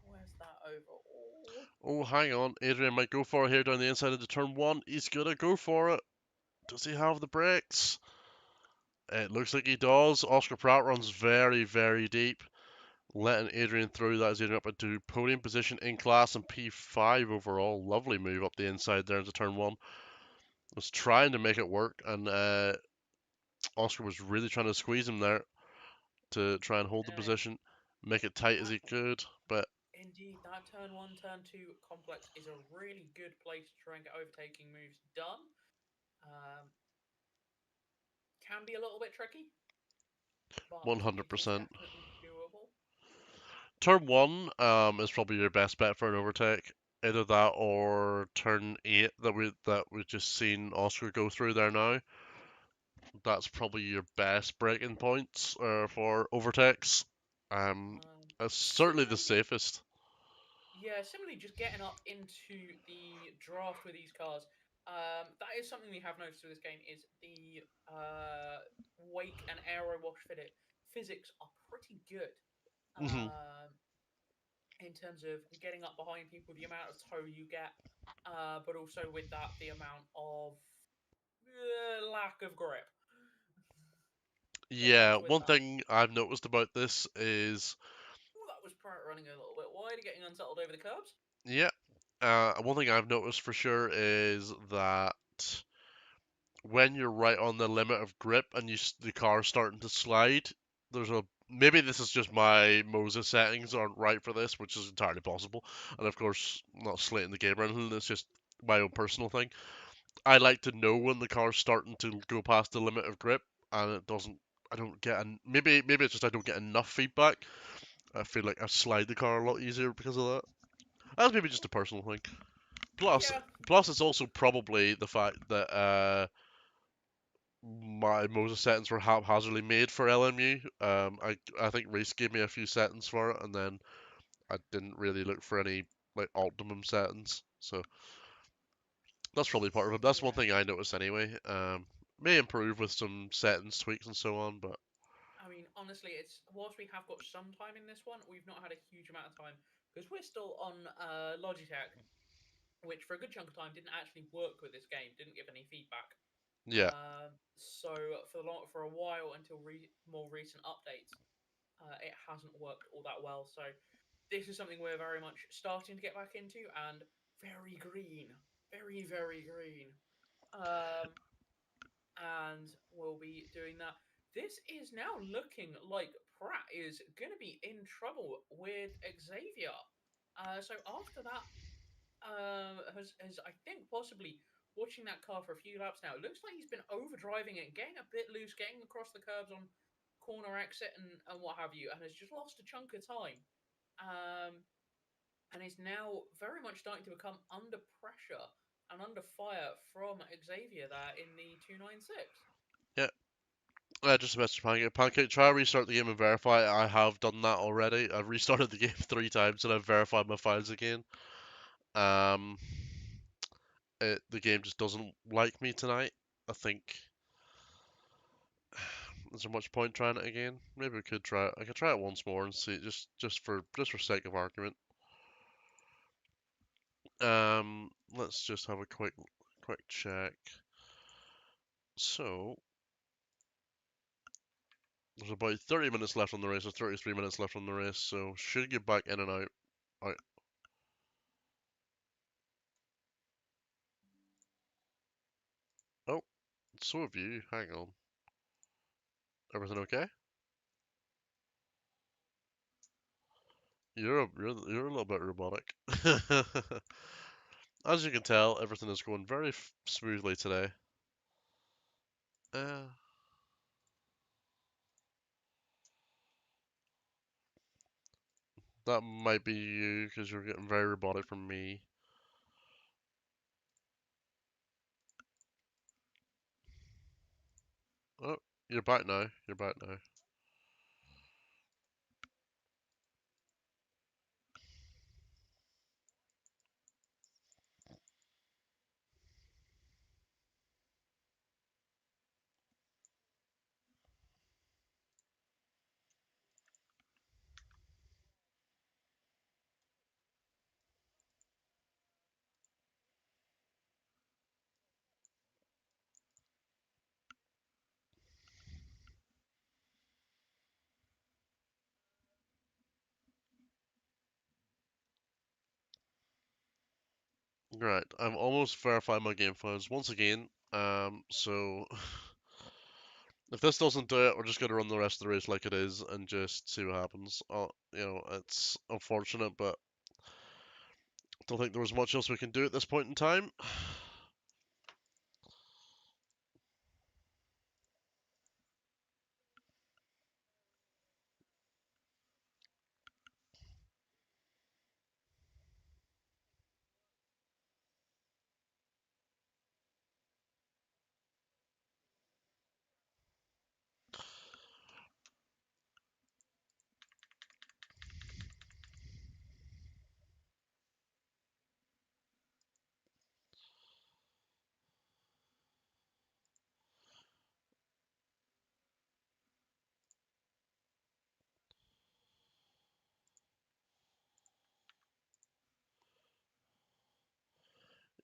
Where's that overall? Oh, hang on. Adrian might go for it here down the inside of the turn 1. He's gonna go for it. Does he have the brakes? It looks like he does. Oscar Pratt runs very, very deep, letting Adrian through. That is Adrian up into podium position in class and P5 overall. Lovely move up the inside there into turn 1. Was trying to make it work, and Oscar was really trying to squeeze him there to try and hold the Okay. position, make it tight as he could. But Indeed, that turn 1, turn 2 complex is a really good place to try and get overtaking moves done. Can be a little bit tricky, but it is 100%. definitely doable. Turn 1 is probably your best bet for an overtake. Either that or turn 8 that we've just seen Oscar go through there now. That's probably your best braking points for overtakes. It's certainly the Similarly, safest. similarly, just getting up into the draft with these cars. That is something we have noticed with this game is the wake and aero wash physics are pretty good. Hmm. In terms of getting up behind people, the amount of tow you get, but also with that, the amount of lack of grip that Yeah, comes with one that. thing I've noticed about this is, Oh, that was Pratt running a little bit wide, getting unsettled over the curbs. yeah, one thing I've noticed for sure is that when you're right on the limit of grip and the car's starting to slide, there's a maybe this is just my Moses settings aren't right for this, which is entirely possible. And of course, not slating the game or anything. It's just my own personal thing. I like to know when the car's starting to go past the limit of grip, and it doesn't. I don't get maybe it's just I don't get enough feedback. I feel like I slide the car a lot easier because of that. That's maybe just a personal thing. Plus, Yeah, plus it's also probably the fact that my Moses settings were haphazardly made for LMU. I think Reese gave me a few settings for it, and then I didn't really look for any like optimum settings. So that's probably part of it. That's one yeah. thing I noticed anyway. May improve with some settings tweaks and so on, but I mean, honestly, it's whilst we have got some time in this one, we've not had a huge amount of time because we're still on Logitech, which for a good chunk of time didn't actually work with this game, didn't give any feedback. yeah, So for a while until more recent updates, it hasn't worked all that well. So this is something we're very much starting to get back into, and very green, very green. Um, and we'll be doing that. This is now looking like Pratt is going to be in trouble with Xavier. So after that, has I think possibly watching that car for a few laps now. It looks like he's been overdriving it, getting a bit loose, getting across the curbs on corner exit and what have you, and has just lost a chunk of time. Um, and is now very much starting to become under pressure and under fire from Xavier there in the 296. yeah. Just a message Pancake. Pancake, try to restart the game and verify. I have done that already. I've restarted the game 3 times and I've verified my files again. Um, the game just doesn't like me tonight. I think. Is there much point trying it again? Maybe we could try it. I could try it once more and see, just for sake of argument. Let's just have a quick check. So there's about 30 minutes left on the race, or 33 minutes left on the race. So should get back in and out. Out. Oh, so have you. Hang on. Everything okay? You're a little bit robotic. As you can tell, everything is going very smoothly today. Uh, that might be you because you're getting very robotic from me. Oh, you're back now. You're back now. Right, I'm almost verified my game files once again. So if this doesn't do it, we're just gonna run the rest of the race like it is and just see what happens. It's unfortunate, but I don't think there was much else we can do at this point in time.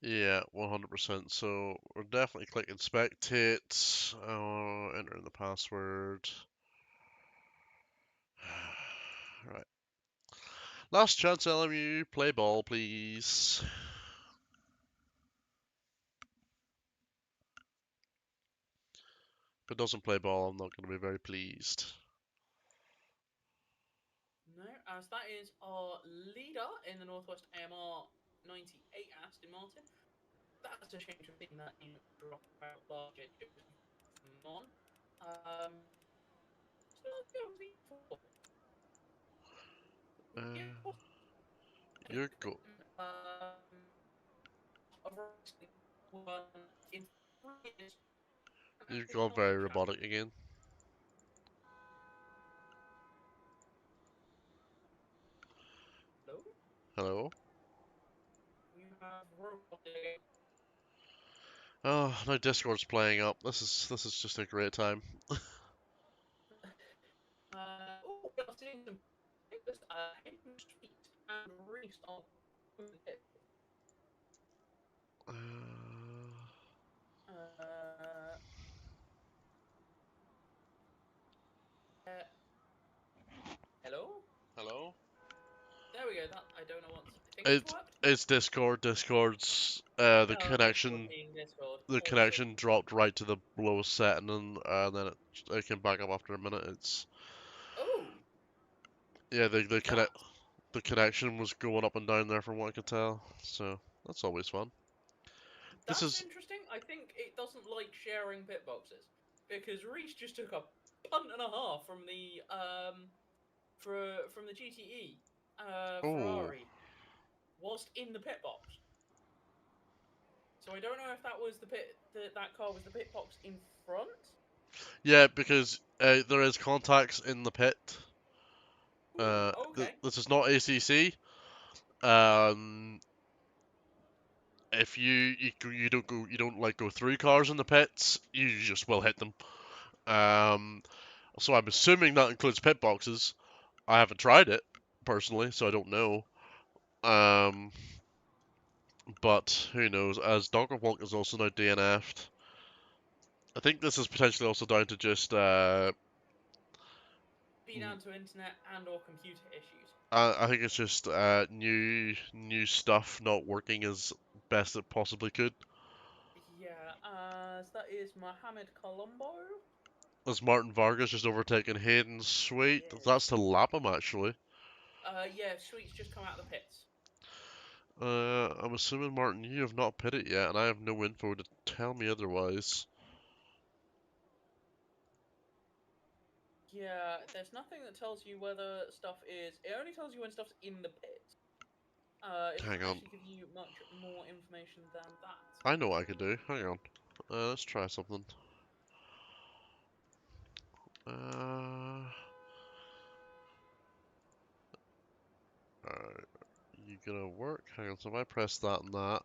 Yeah, 100%. So we're definitely clicking spectate. Enter in the password. Right. Last chance, LMU. Play ball, please. If it doesn't play ball, I'm not going to be very pleased. No, as that is our leader in the Northwest AMR 98, Aston Martin. That's a shame to have seen that in drop out last year. Come on. Still on V4. Yeah, Uh, of course. you're go. Of racing won in 3 years. You've National gone very champion. robotic again. Hello? Hello? You have robotic. Oh, now Discord's playing up. This is just a great time. Oh, we are seeing some pictures. Hayden Street and Reese are both hit. Uh, Uh, uh, hello? hello? There we go. That I don't know what's. I think it's It worked. it's Discord. Discord's the Oh, Discord connection being Discord. the Awesome. connection dropped right to the lowest setting, and then it came back up after a minute. It's Oh, yeah, that's the connection was going up and down there from what I could tell. So that's always fun. This that's is interesting. I think it doesn't like sharing pit boxes because Reese just took a punt and a half from the from the GTE oh Ferrari whilst in the pit box. So I don't know if that was the pit that car was the pit box in front. yeah, because there is contacts in the pit. Ooh, okay. This is not ACC. Um, if you don't like go through cars in the pits, you just will hit them. Um, so I'm assuming that includes pit boxes. I haven't tried it personally, so I don't know. Um, but who knows? As Dogger Walk is also now DNF'd. I think this is potentially also down to just Be down to internet and or computer issues. I think it's just new stuff not working as best it possibly could. Yeah, so that is Mohamed Colombo. As Martin Vargas just overtaken Hayden Sweet. Yes. That's to lap him actually. Yeah, Sweet's just come out of the pits. I'm assuming Martin, you have not pitted yet, and I have no info to tell me otherwise. Yeah, there's nothing that tells you whether stuff is. It only tells you when stuff's in the pit. It doesn't Hang on, actually give you much more information than that. I know what I can do. Hang on, let's try something. Uh, Alright, you gonna work? Hang on, so if I press that and that.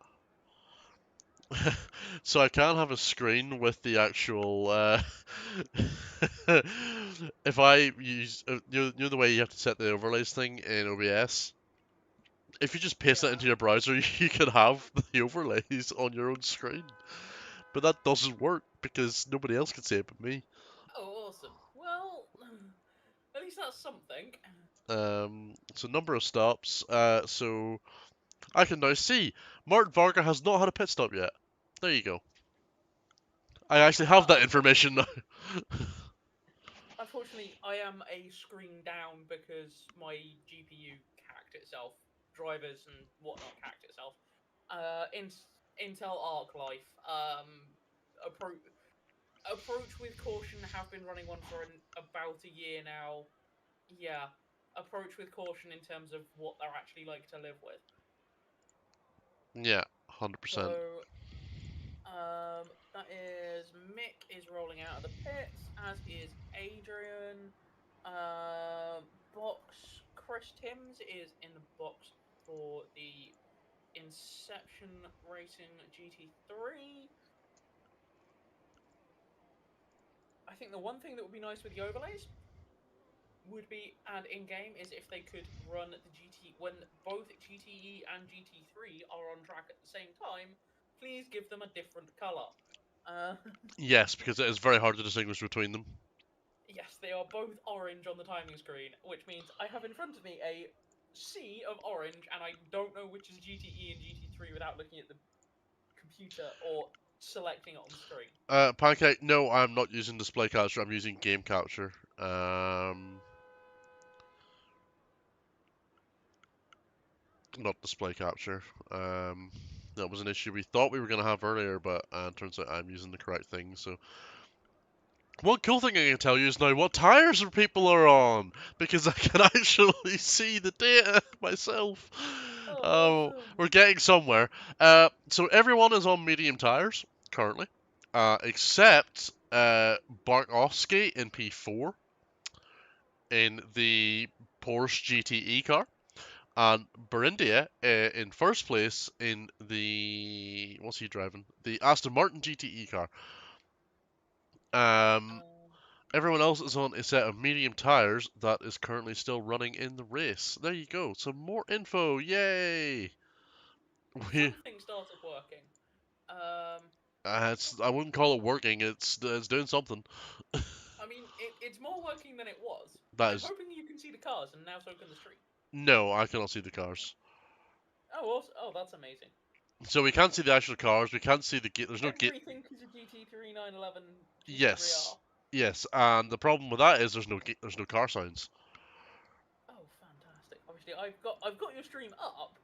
So I can have a screen with the actual, if I use, you know the way you have to set the overlays thing in OBS? If you just paste that Yeah. into your browser, you can have the overlays on your own screen. But that doesn't work because nobody else can see it but me. Oh, awesome. Well, at least that's something. So number of stops. So I can now see Martin Varga has not had a pit stop yet. There you go. I actually have that information now. Unfortunately, I am a screen down because my GPU cacked itself, drivers and whatnot cacked itself. Intel Arc Life, approach with caution. Have been running one for about a year now. Yeah, approach with caution in terms of what they're actually like to live with. Yeah, 100%. So, that is Mick is rolling out of the pits, as is Adrian. Box Chris Timms is in the box for the Inception Racing GT3. I think the one thing that would be nice with the overlays would be, and in game, is if they could run the GT when both GTE and GT3 are on track at the same time. Please give them a different color. Uh, Yes, because it is very hard to distinguish between them. yes, they are both orange on the timing screen, which means I have in front of me a sea of orange, and I don't know which is GTE and GT3 without looking at the computer or selecting it on the screen. Pancake, no, I'm not using display capture, I'm using game capture. Not display capture. That was an issue we thought we were going to have earlier, but turns out I'm using the correct thing, so... One cool thing I can tell you is now what tires people are on, because I can actually see the data myself. Oh, awesome! We're getting somewhere. So everyone is on medium tires currently, except Barkowski in P4 in the Porsche GTE car, and Berindia in first place in the what's he driving? The Aston Martin GTE car. Um, Everyone else is on a set of medium tires that is currently still running in the race. There you go. Some more info. Yay! We, Something started working. I wouldn't call it working. It's doing something. I mean, it's more working than it was. That I'm is hoping you can see the cars, and now so can the street. no, I cannot see the cars. Oh, that's amazing. So we can't see the actual cars. We can't see the gate. There's no gate. Everything is a GT3 911 Yes, GT3R. yes. And the problem with that is there's no car sounds. Oh, fantastic! Obviously, I've got your stream up,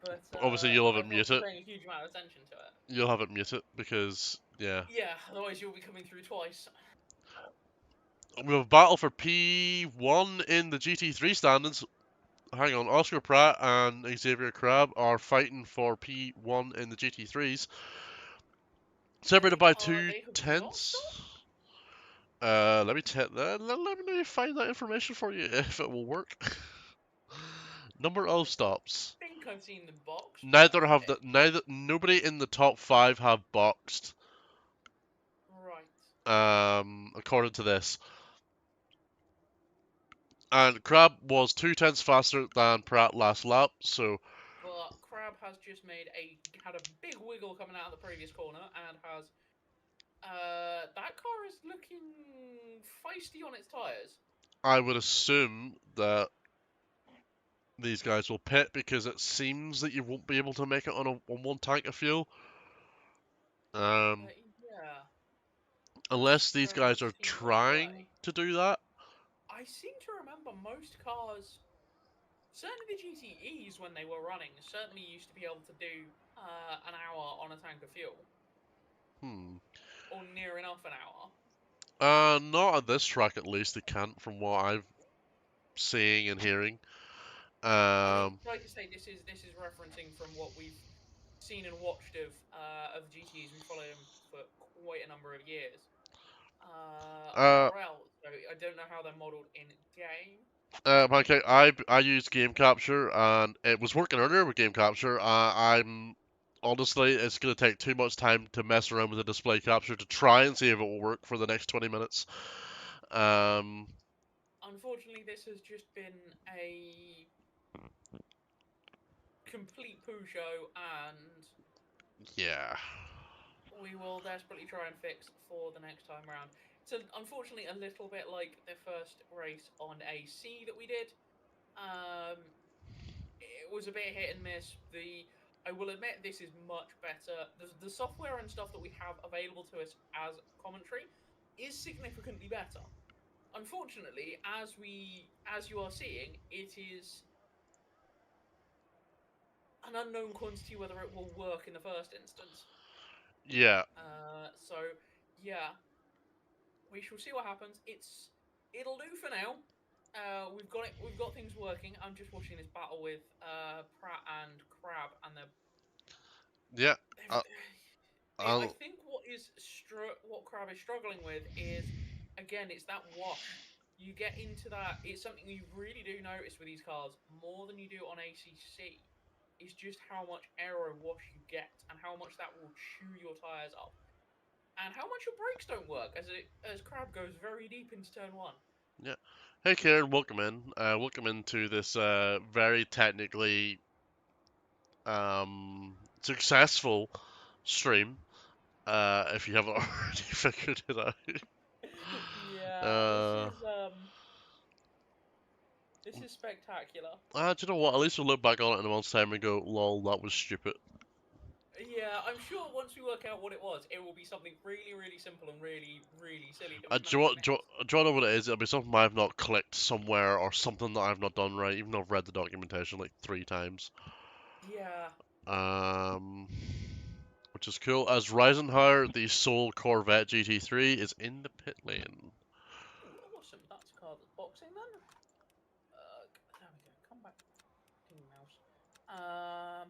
but Obviously, you'll have it I've not been muted. paying a huge amount of attention to it. You'll have it muted because yeah. Yeah, otherwise you'll be coming through twice. We have a battle for P1 in the GT3 standings. Hang on, Oscar Pratt and Xavier Crab are fighting for P1 in the GT3s. Separated by two They have not tenths. stopped. Let me find that information for you if it will work. Number of stops. I think I've seen them boxed. Neither have nobody in the top 5 have boxed. Right. According to this. And Crab was 2 tenths faster than Pratt last lap, so But Crab has just had a big wiggle coming out of the previous corner and has that car is looking feisty on its tires. I would assume that these guys will pit because it seems that you won't be able to make it on one tank of fuel. Yeah. Unless these Very guys much are seems that trying way. to do that. I seem to remember most cars, certainly the GTEs when they were running, certainly used to be able to do an hour on a tank of fuel. Or near enough an hour. Not at this track at least. They can't, from what I'm seeing and hearing. I mean, like I say, this is referencing from what we've seen and watched of GTEs. We followed them for quite a number of years. IRL, so I don't know how they're modelled in game. Okay, I used game capture and it was working earlier with game capture. I'm honestly, it's gonna take too much time to mess around with the display capture to try and see if it will work for the next 20 minutes. Unfortunately, this has just been a complete poo show, and yeah. we will desperately try and fix for the next time round. So, unfortunately, a little bit like the first race on AC that we did. it was a bit hit and miss. I will admit this is much better. The software and stuff that we have available to us as commentary is significantly better. Unfortunately, as you are seeing, it is an unknown quantity whether it will work in the first instance. Yeah. So yeah, we shall see what happens. It'll do for now. We've got it. We've got things working. I'm just watching this battle with Pratt and Crab, and Yeah. they've, Uh, I I'll, think what Crab is struggling with is, again, it's that wash. You get into that. It's something you really do notice with these cars more than you do on ACC. Is just how much aero wash you get and how much that will chew your tires up, and how much your brakes don't work as Crab goes very deep into turn one. yeah. Hey, Kieran, welcome in. Welcome into this very technically successful stream. If you haven't already figured it out. Yeah, Uh, this is spectacular. do you know what? At least we'll look back on it in a month's time and go, lol, that was stupid. Yeah, I'm sure once we work out what it was, it will be something really, really simple and really, really silly that we've Do you, managed to want, miss. do you know what it is? It'll be something I've not clicked somewhere or something that I've not done right, even though I've read the documentation like 3 times. Yeah. Um, which is cool. As Reisenhower, the sole Corvette GT3, is in the pit lane. Ooh, awesome. That's a car that's boxing then. There we go. Come back, King Mouse.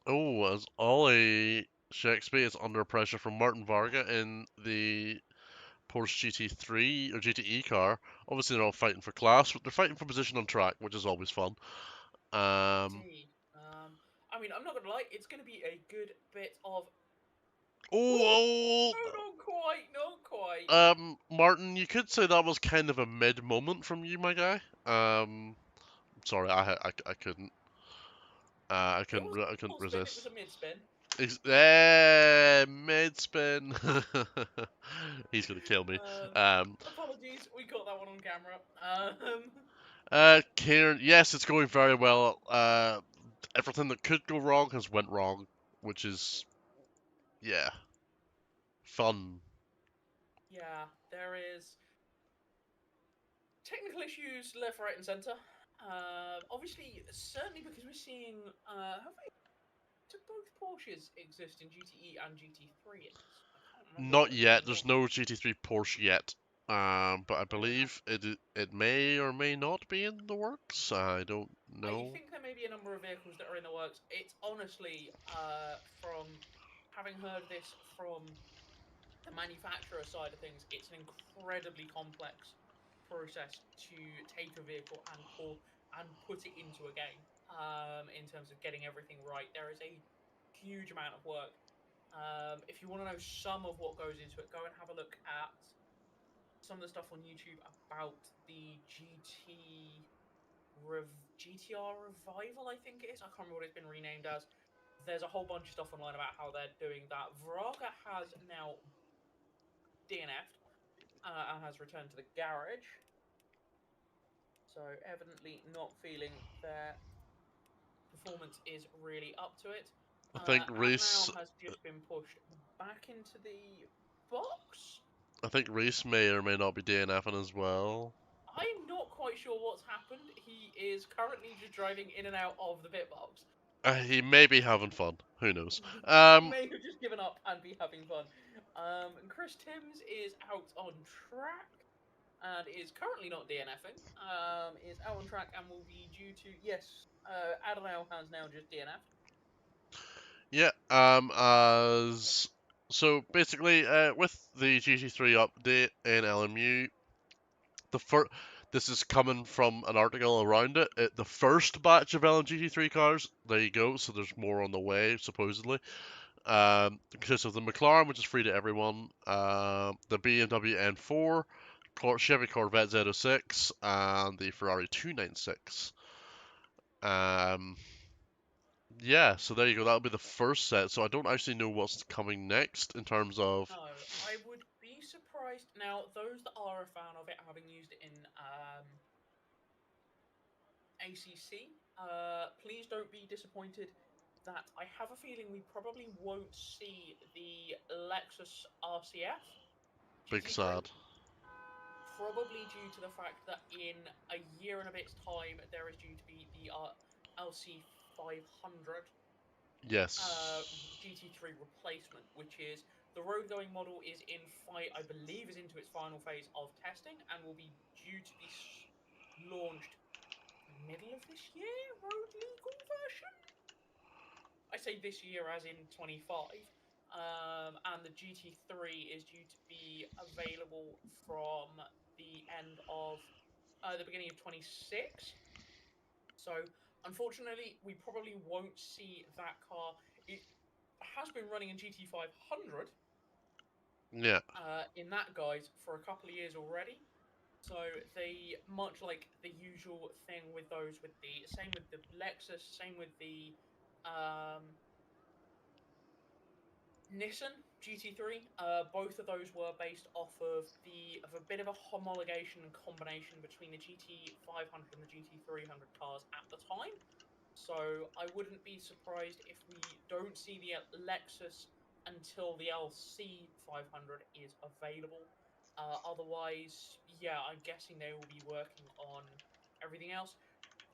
Oh, as Ollie Shakespeare is under pressure from Martin Varga in the Porsche GT3 or GTE car. Obviously, they're all fighting for class, but they're fighting for position on track, which is always fun. Indeed. I mean, I'm not gonna lie. It's gonna be a good bit of. Ooh, Oh, no, not quite, not quite. Martin, you could say that was kind of a mid moment from you, my guy. Sorry, I couldn't. It was I a couldn't full spin. It was resist. a mid spin. Mid spin. He's gonna kill me. Um, Um, Apologies, we got that one on camera. Kieran, yes, it's going very well. Everything that could go wrong has went wrong, which is, yeah, fun. Yeah, there is technical issues left, right, and centre. Obviously, certainly because we're seeing. Do both Porsches exist in GTE and GT3 in this? I can't remember Not what the yet. difference There's was. no GT3 Porsche yet. But I Fair enough. believe it may or may not be in the works. I don't I know. think there may be a number of vehicles that are in the works. It's honestly, from having heard this from the manufacturer side of things, it's an incredibly complex process to take a vehicle and put it into a game. In terms of getting everything right, there is a huge amount of work. If you want to know some of what goes into it, go and have a look at some of the stuff on YouTube about the GTR Revival, I think it is. I can't remember what it's been renamed as. There's a whole bunch of stuff online about how they're doing that. Vraga has now DNF'd and has returned to the garage. So evidently not feeling their performance is really up to it. I think Reese. Adenau has just been pushed back into the box. I think Reese may or may not be DNFing as well. I'm not quite sure what's happened. He is currently just driving in and out of the pit box. He may be having fun. Who knows? He may have just given up and be having fun. Chris Timms is out on track and is currently not DNFing. Is out on track and will be due to Adenau has now just DNF'd. Yeah. As so basically, with the GT3 update in LMU, the first. This is coming from an article around it. The first batch of LMGT3 cars, there you go. So there's more on the way, supposedly. Consists of the McLaren, which is free to everyone, the BMW M4, Chevy Corvette Z06, and the Ferrari 296. Um, yeah, so there you go. That'll be the first set. So I don't actually know what's coming next in terms of. No, I would be surprised. Now, those that are a fan of it, having used it in ACC. Please don't be disappointed that I have a feeling we probably won't see the Lexus RCF Big GT3. sad. Probably due to the fact that in a year and a bit's time, there is due to be the LC 500 Yes. GT3 replacement, which is the road going model is I believe, is into its final phase of testing and will be due to be launched middle of this year, road legal version. I say this year as in 25. And the GT3 is due to be available from the end of the beginning of 26. So, unfortunately, we probably won't see that car. It has been running in GT 500 Yeah. in that guise for a couple of years already. So they, much like the usual thing with those, with the same with the Lexus, same with the Nissan GT3. Both of those were based off of a bit of a homologation and combination between the GT 500 and the GT 300 cars at the time. So I wouldn't be surprised if we don't see the Lexus until the LC 500 is available. Otherwise, yeah, I'm guessing they will be working on everything else.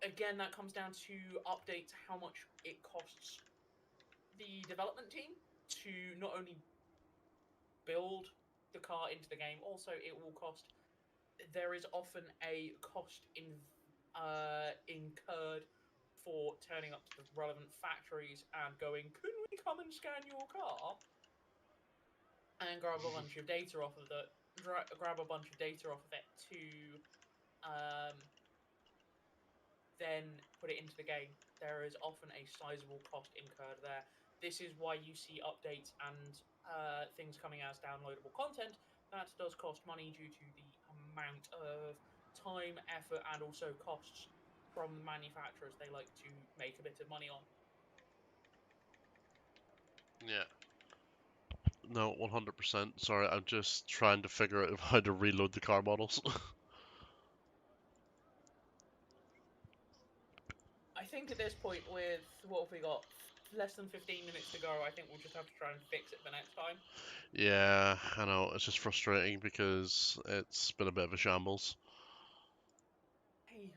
Again, that comes down to updates how much it costs the development team to not only build the car into the game, also it will cost. There is often a cost incurred for turning up to the relevant factories and going, "Can we come and scan your car?" and grab a bunch of data off of grab a bunch of data off of it to then put it into the game. There is often a sizable cost incurred there. This is why you see updates and things coming as downloadable content. That does cost money due to the amount of time, effort, and also costs from the manufacturers they like to make a bit of money on. Yeah. No, 100%. Sorry, I'm just trying to figure out how to reload the car models. I think at this point, with what have we got? Less than 15 minutes to go, I think we'll just have to try and fix it for next time. Yeah, I know. It's just frustrating because it's been a bit of a shambles. Hey,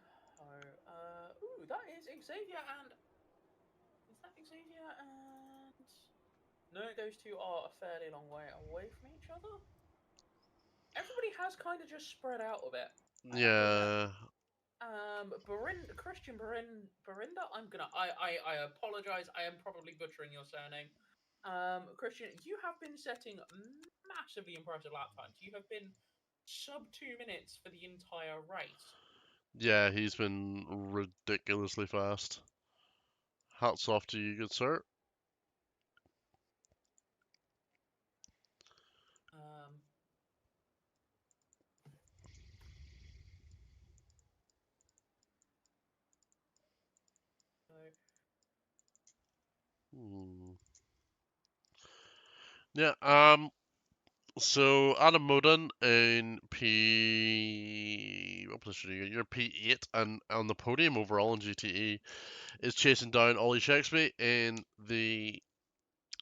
ooh, that is Xavier and. Is that Xavier and. No, those two are a fairly long way away from each other. Everybody has kind of just spread out a bit, I have to admit. Yeah. Christian Barinda. I apologize. I am probably butchering your surname. Christian, you have been setting massively impressive lap times. You have been sub 2 minutes for the entire race. Yeah, he's been ridiculously fast. Hats off to you, good sir. Um, so Hmm. Yeah, so Adam Moden in what position are you? You're P8 and on the podium overall in GTE is chasing down Ollie Shakespeare in the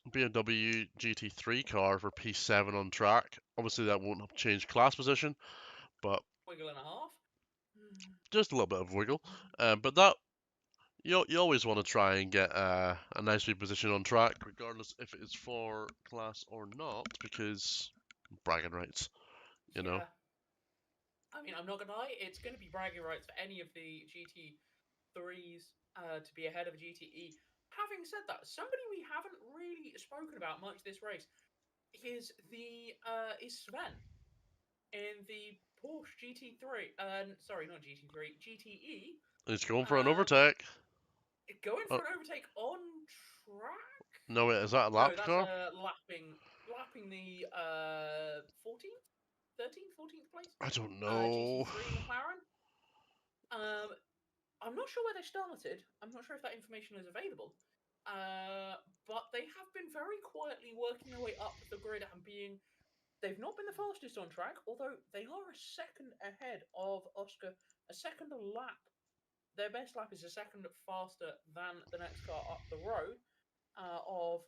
BMW GT3 car for P7 on track. Obviously, that won't have changed class position, but wiggle and a half. just a little bit of wiggle. But that you always want to try and get a nice position on track, regardless if it's for class or not, because bragging rights, you know. Yeah. I mean, I'm not gonna lie, it's gonna be bragging rights for any of the GT3s to be ahead of a GTE. Having said that, somebody we haven't really spoken about much this race is Sven in the Porsche GT3. Sorry, not GT3, GTE. He's going for an Um, overtake. going Oh, for an overtake on track. no, wait, is that a No, lap that's car? lapping the 14th, 13th, 14th place. I don't know. GT3 McLaren. Um, I'm not sure where they started. I'm not sure if that information is available. But they have been very quietly working their way up the grid and being. They've not been the fastest on track, although they are a second ahead of Oscar, a second a lap their best lap is a second faster than the next car up the road of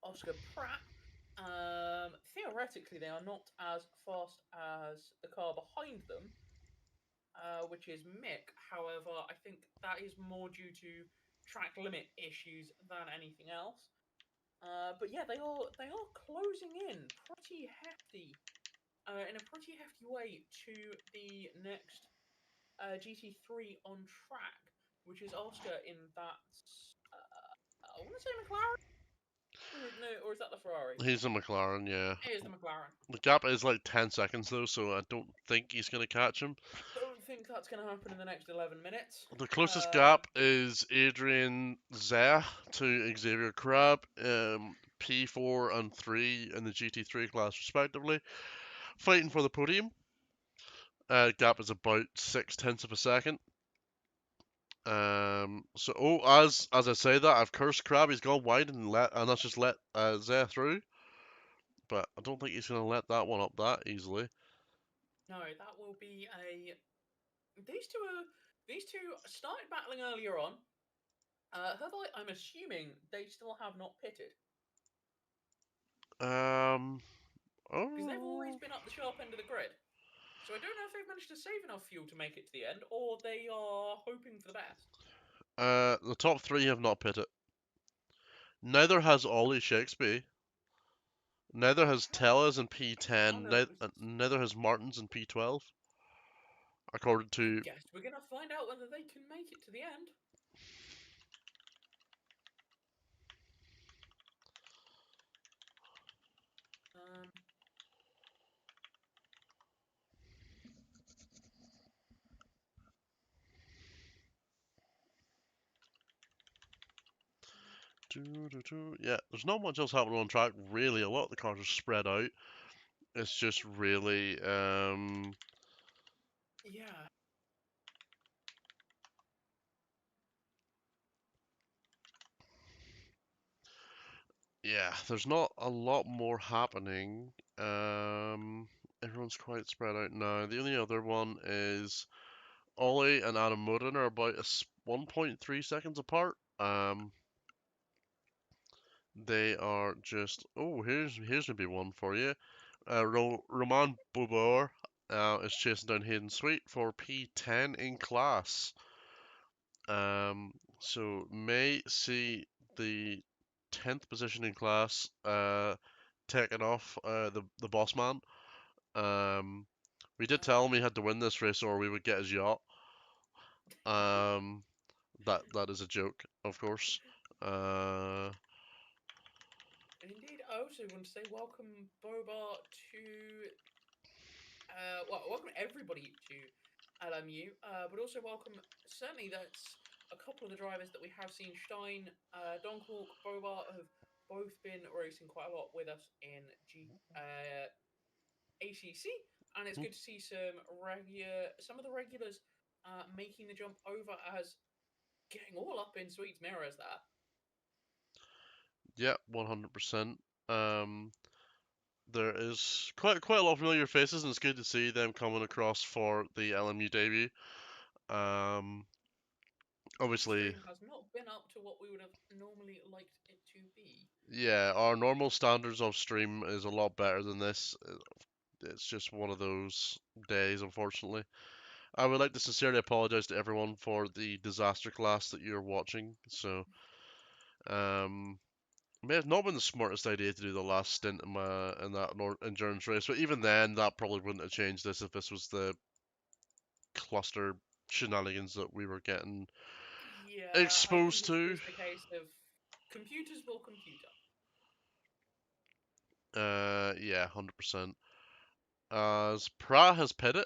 Oscar Pratt. Theoretically, they are not as fast as the car behind them, which is Mick. However, I think that is more due to track limit issues than anything else. But yeah, they are closing in pretty hefty, in a pretty hefty way to the next GT3 on track, which is Oscar in that. I want to say McLaren, or is that the Ferrari? He's a McLaren, yeah. It is the McLaren. The gap is like 10 seconds though, so I don't think he's going to catch him. Don't think that's going to happen in the next 11 minutes. The closest gap is Adrian Zeh to Xavier Crab, P4 and 3 in the GT3 class respectively, fighting for the podium. Gap is about 0.6 of a second. As I say that, I've cursed Crab. He's gone wide and that's just let Zeh through. But I don't think he's going to let that one up that easily. No, that will be a. These two started battling earlier on. I'm assuming they still have not pitted because they've always Oh. been up the sharp end of the grid. So I don't know if they've managed to save enough fuel to make it to the end, or they are hoping for the best. The top three have not pitted. Neither has Ollie Shakespeare. Neither has Tellas in P10. Neither has Martins in P12. According I to. guess we're gonna find out whether they can make it to the end. Yeah, there's not much else happening on track, really. A lot of the cars are spread out. It's just really, Yeah. yeah, there's not a lot more happening. Everyone's quite spread out now. The only other one is Ollie and Adam Moden are about 1.3 seconds apart. They are just. Oh, here's maybe one for you. Roman Bobor is chasing down Hayden Sweet for P10 in class. So may see the 10th position in class taking off the boss man. We did tell him he had to win this race or we would get his yacht. That is a joke, of course. Indeed, I also want to say welcome Bobart to. Welcome everybody to LMU, but also welcome. Certainly, that's a couple of the drivers that we have seen. Stein, Donkhawk, Bobart have both been racing quite a lot with us in ACC, and it's good to see some of the regulars making the jump over as getting all up in Sweet's mirrors there. Yeah, 100%. There is quite a lot of familiar faces, and it's good to see them coming across for the LMU debut. Obviously, Stream has not been up to what we would have normally liked it to be. yeah, our normal standards of stream is a lot better than this. It's just one of those days, unfortunately. I would like to sincerely apologize to everyone for the disaster class that you're watching. So, it may have not been the smartest idea to do the last stint in that endurance race, but even then, that probably wouldn't have changed this if this was the cluster shenanigans that we were getting Yeah, exposed I think to. it's just a case of computers will computer. Yeah, 100%. As Pratt has pitted,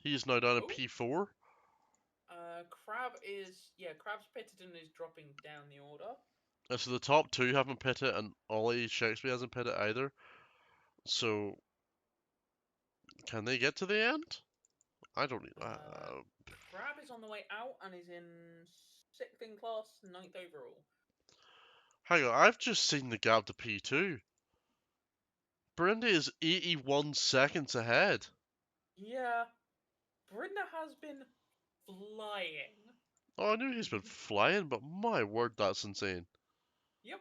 he's now down in P4. Crab's pitted and is dropping down the order. So the top two haven't pitted, and Ollie Shakespeare hasn't pitted either. So, can they get to the end? I don't. Crab is on the way out and is in 6th in class, 9th overall. Hang on, I've just seen the gap to P2. Burundi is 81 seconds ahead. Yeah. Brinda has been flying. Oh, I knew he's been flying, but my word, that's insane. Yep.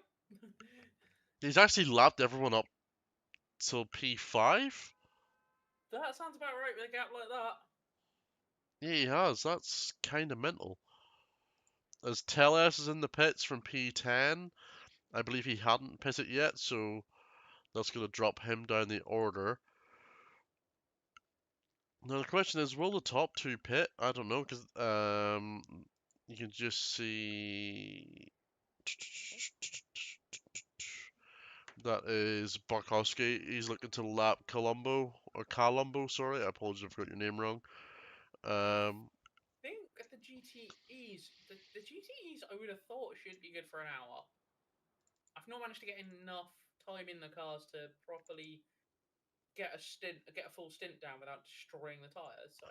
He's actually lapped everyone up till P5? That sounds about right with a gap like that. Yeah, he has. That's kind of mental. As Teles is in the pits from P10, I believe he hadn't pitted yet, so that's going to drop him down the order. Now the question is, will the top two pit? I don't know, because you can just see that is Barkowski. He's looking to lap Colombo. Sorry, I apologize if I got your name wrong. Um, I think the GTEs, the GTEs, I would have thought should be good for an hour. I've not managed to get enough time in the cars to properly get a full stint down without destroying the tires. So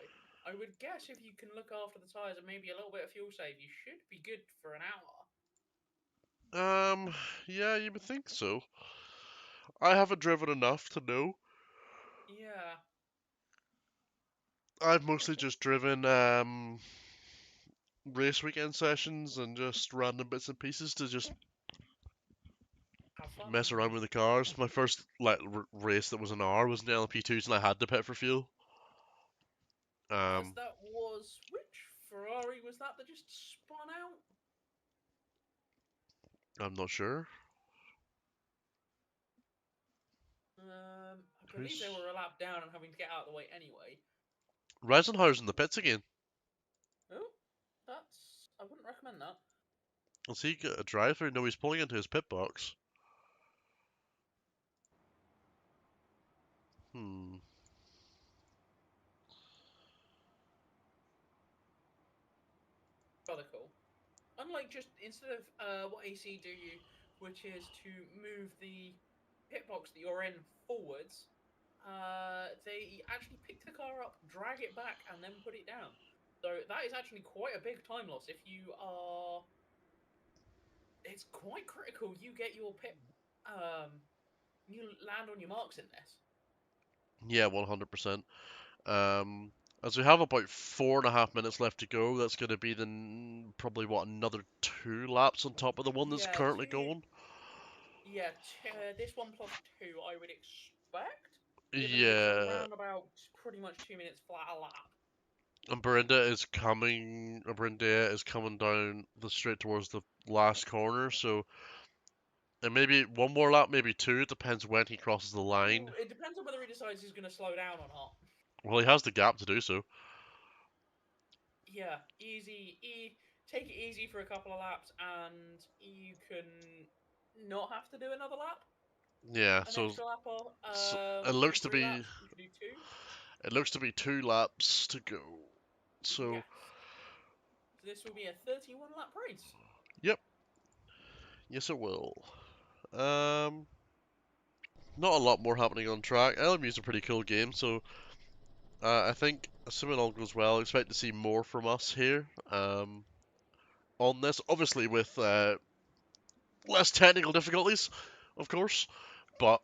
I would guess if you can look after the tires and maybe a little bit of fuel save, you should be good for an hour. yeah, you would think so. I haven't driven enough to know. Yeah. I've mostly just driven race weekend sessions and just random bits and pieces to just Have fun. mess around with the cars. My first race that was an hour was in the LMP2s, and I had to pit for fuel. As that was which Ferrari was that just spun out? I'm not sure. I believe they were a lap down and having to get out of the way anyway. Reisenhauer's in the pits again. Oh, I wouldn't recommend that. Has he got a drive-through? No, he's pulling into his pit box. Hmm. Rather cool. Unlike just instead of what AC do you, which is to move the pit box that you're in forwards, they actually pick the car up, drag it back, and then put it down. So that is actually quite a big time loss. If you are, it's quite critical you get your pit, you land on your marks in this. Yeah, 100%. Um, as we have about 4.5 minutes left to go, that's going to be probably another 2 laps on top of the one that's Yeah, currently going. Yeah, this one plus two, I would expect, given that it's Yeah, around about pretty much 2 minutes flat a lap. and Brinda is coming down the straight towards the last corner, so and maybe one more lap, maybe two. It depends when he crosses the line. It depends on whether he decides he's going to slow down or not. Well, he has the gap to do so. Yeah, take it easy for a couple of laps, and you can not have to do another lap, Yeah, an so, extra lap, or so it looks to 3 be laps. You could do 2. it looks to be 2 laps to go. So, Yes. So this will be a 31 lap race. yep, yes it will. Um, Not a lot more happening on track. LMU is a pretty cool game, so I think assuming all goes well, I expect to see more from us here. On this, obviously with less technical difficulties, of course, but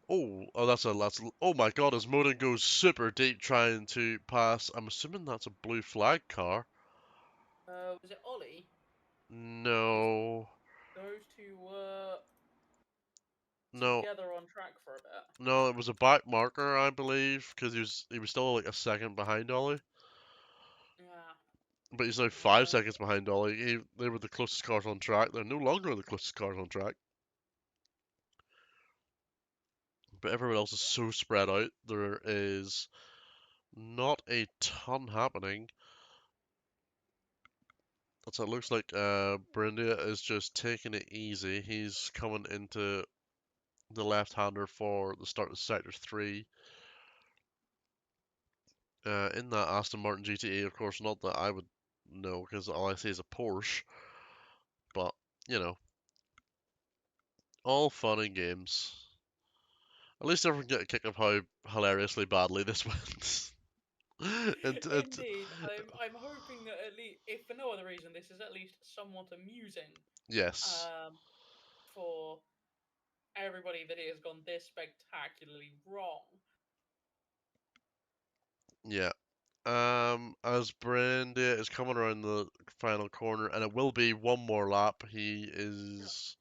oh my god, as Moden goes super deep trying to pass, I'm assuming that's a blue flag car. Was it Ollie? No, Those two were no, together on track for a bit. no, it was a back marker, I believe, because he was still like a second behind Ollie. Yeah. But he's now 5 seconds behind Ollie. They were the closest cars on track. They're no longer the closest cars on track. But everyone else is so spread out. There is not a ton happening. So it looks like Brindia is just taking it easy. He's coming into the left-hander for the start of Sector 3. In that Aston Martin GTE, of course, not that I would know, because all I see is a Porsche. But, you know, all fun and games. At least everyone get a kick of how hilariously badly this went. Indeed, I'm hoping that at least, if for no other reason, this is at least somewhat amusing. Yes. For everybody that it has gone this spectacularly wrong. Yeah. As Brandy is coming around the final corner, and it will be one more lap. He is,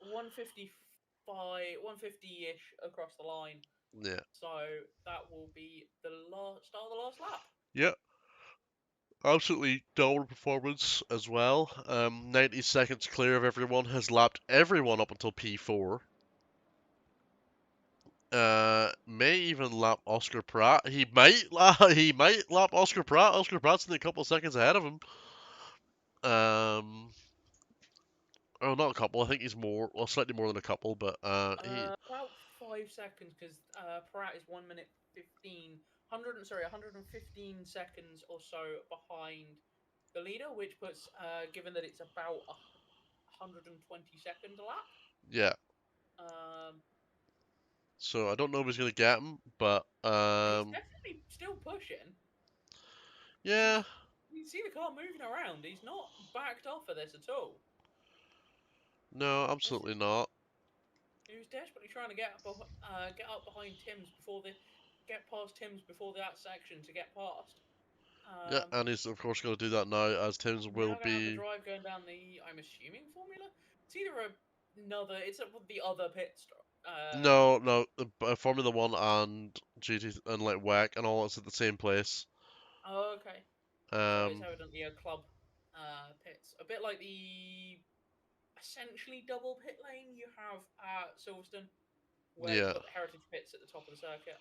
150-ish across the line. yeah, So that will be the start of the last lap. yeah, absolutely dominant performance as well. 90 seconds clear of everyone, has lapped everyone up until P4. May even lap Oscar Pratt. He might lap Oscar Pratt. Oscar Pratt's in a couple of seconds ahead of him. Oh, not a couple. I think he's well, slightly more than a couple, but About 5 seconds because Pratt is 1 minute 15, 115 seconds or so behind the leader, which puts, given that it's about 120 seconds a lap. yeah. Um, So I don't know if he's gonna get him, but he's definitely still pushing because yeah, you see the car moving around. He's not backed off of this at all. no, This absolutely is, not. he was desperately trying to get up behind Tim's get past Tim's before that section to get past. Yeah, and he's of course gonna do that now, as Tim's will Now gonna have the be. drive going down the, I'm assuming, Formula. It's either the other pit stop. No, no, Formula One and GT and like WEC and all, it's at the same place. Oh, okay. So it's Um, evidently a club pits, a bit like the essentially double pit lane you have at Silverstone, where you've yeah. got the heritage pits at the top of the circuit.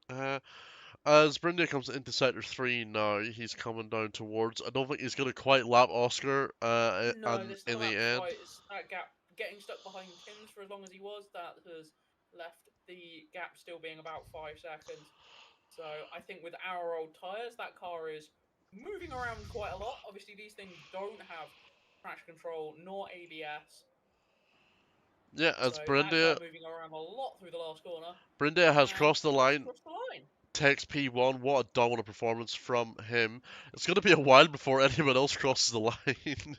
Uh, as Brindley comes into sector 3 now, he's coming down towards. I don't think he's gonna quite lap Oscar. No, And there's still in the that end, that gap. Getting stuck behind Tim's for as long as he was, that has left the gap still being about 5 seconds. So I think with our old tyres, that car is moving around quite a lot. Obviously, these things don't have traction control nor ABS, yeah, as so that car Brindley moving around a lot through the last corner, Brindley has and crossed the has line. crossed the line. Takes P1. What a dominant performance from him. It's going to be a while before anyone else crosses the line. It is.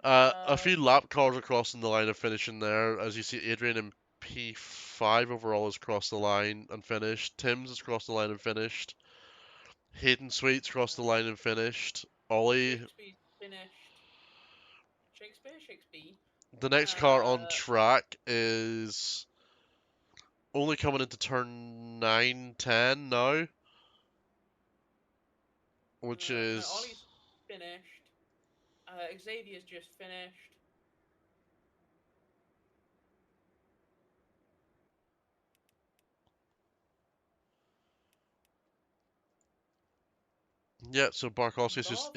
A few lap cars are crossing the line and finishing there. As you see, Adrian in P5 overall has crossed the line and finished. Tim's has crossed the line and finished. Hayden Sweet's crossed the line and finished. Ollie, Shakespeare's finished. Shakespeare. the next car on Uh, track, is only coming into turn 9, 10 now, which no, is. Ollie's finished. Xavier's just finished. Yeah, so Barkowski's just.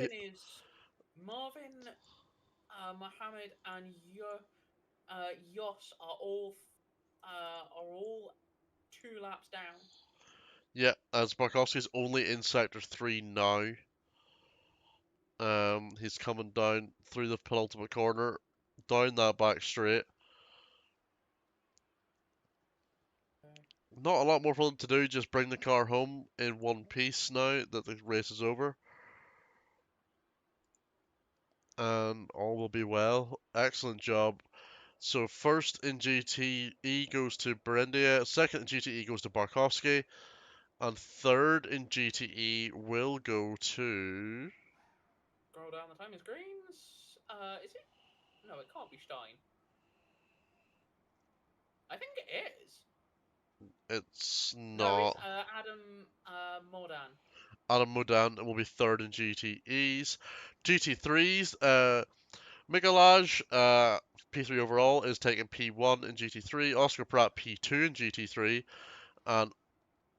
Marvin, Mohammed, and Yos are all 2 laps down. Yeah, as Barkowski's only in sector 3 now. He's coming down through the penultimate corner, down that back straight. Not a lot more for them to do, just bring the car home in one piece now that the race is over. And all will be well. Excellent job. So first in GTE goes to Berendia, second in GTE goes to Barkowski, and third in GTE will go to. Scroll down the time is greens. Is it? No, it can't be Stein. I think it is. It's No, it's not. Adam Mordan. Adam Modan will be third in GTEs. GT3s, Mikolaj, P3 overall, is taking P1 in GT3. Oscar Pratt, P2 in GT3. And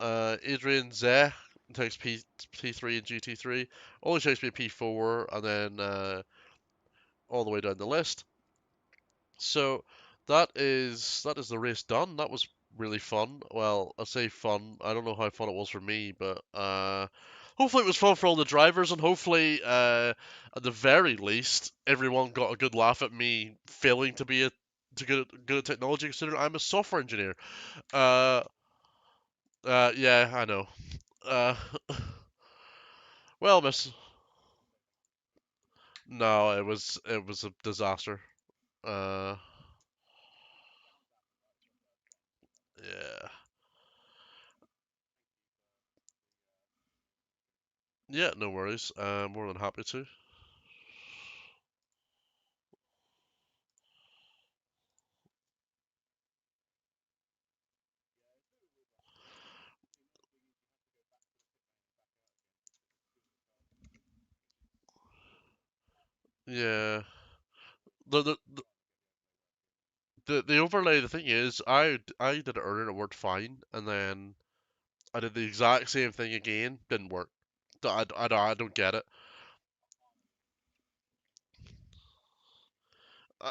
Adrian Zeh takes P3 in GT3. Only Shakespeare P4, and then all the way down the list. So that is the race done. That was really fun. Well, I say fun. I don't know how fun it was for me, but hopefully it was fun for all the drivers, and hopefully, at the very least, everyone got a good laugh at me failing to be good at technology, considering I'm a software engineer. Uh, yeah, I know. Uh, well, miss. No, it was a disaster. Uh, yeah. Yeah, no worries. More than happy to. Yeah. The overlay. The thing is, I did it earlier. It worked fine, and then I did the exact same thing again. Didn't work. I don't get it. I,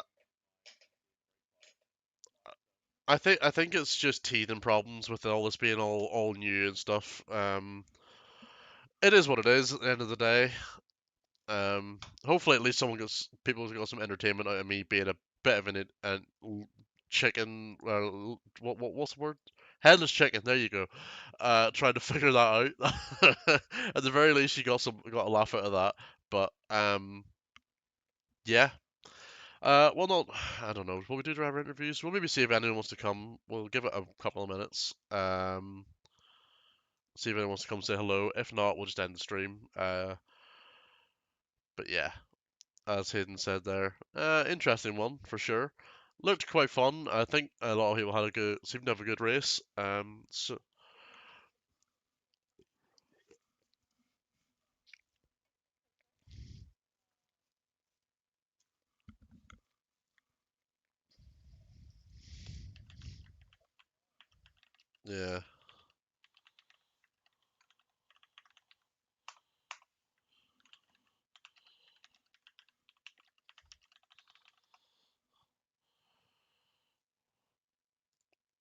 I think it's just teething problems with all this being all new and stuff. It is what it is at the end of the day. Hopefully at least people got some entertainment out of me being a bit of an chicken. What's the word? Headless chicken. There you go. Trying to figure that out. At the very least, you got a laugh out of that. But yeah. Well, not. I don't know. Will we do driver interviews? We'll maybe see if anyone wants to come. We'll give it a couple of minutes. See if anyone wants to come say hello. If not, we'll just end the stream. But yeah, as Hayden said there, interesting one for sure. Looked quite fun. I think a lot of people seemed to have a good race. So yeah,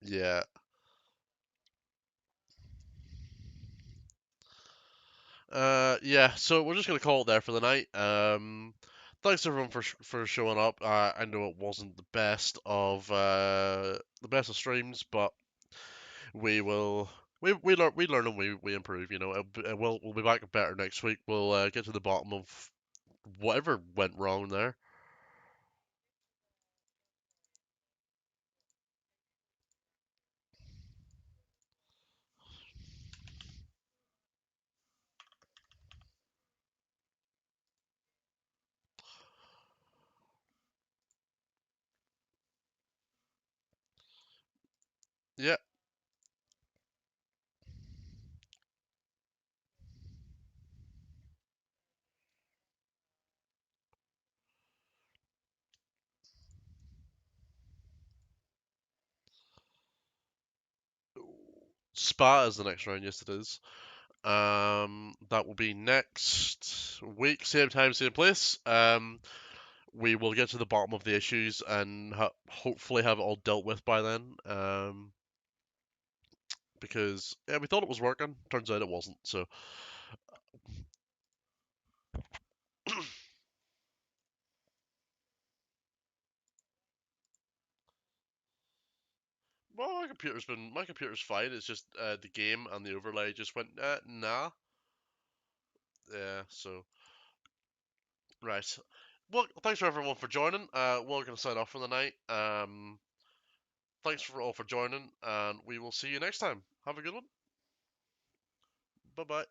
yeah. Yeah. So we're just gonna call it there for the night. Thanks everyone for showing up. I know it wasn't the best of streams, but we will. We learn and we improve. You know, we'll be back better next week. We'll get to the bottom of whatever went wrong there. Yeah. Spa is the next round. Yes, it is. That will be next week, same time, same place. We will get to the bottom of the issues and hopefully have it all dealt with by then. Because yeah, we thought it was working. Turns out it wasn't. So, well, my computer's fine. It's just the game and the overlay just went nah. Yeah. So right. Well, thanks for everyone for joining. We're gonna sign off for the night. Thanks for all for joining, and we will see you next time. Have a good one. Bye bye.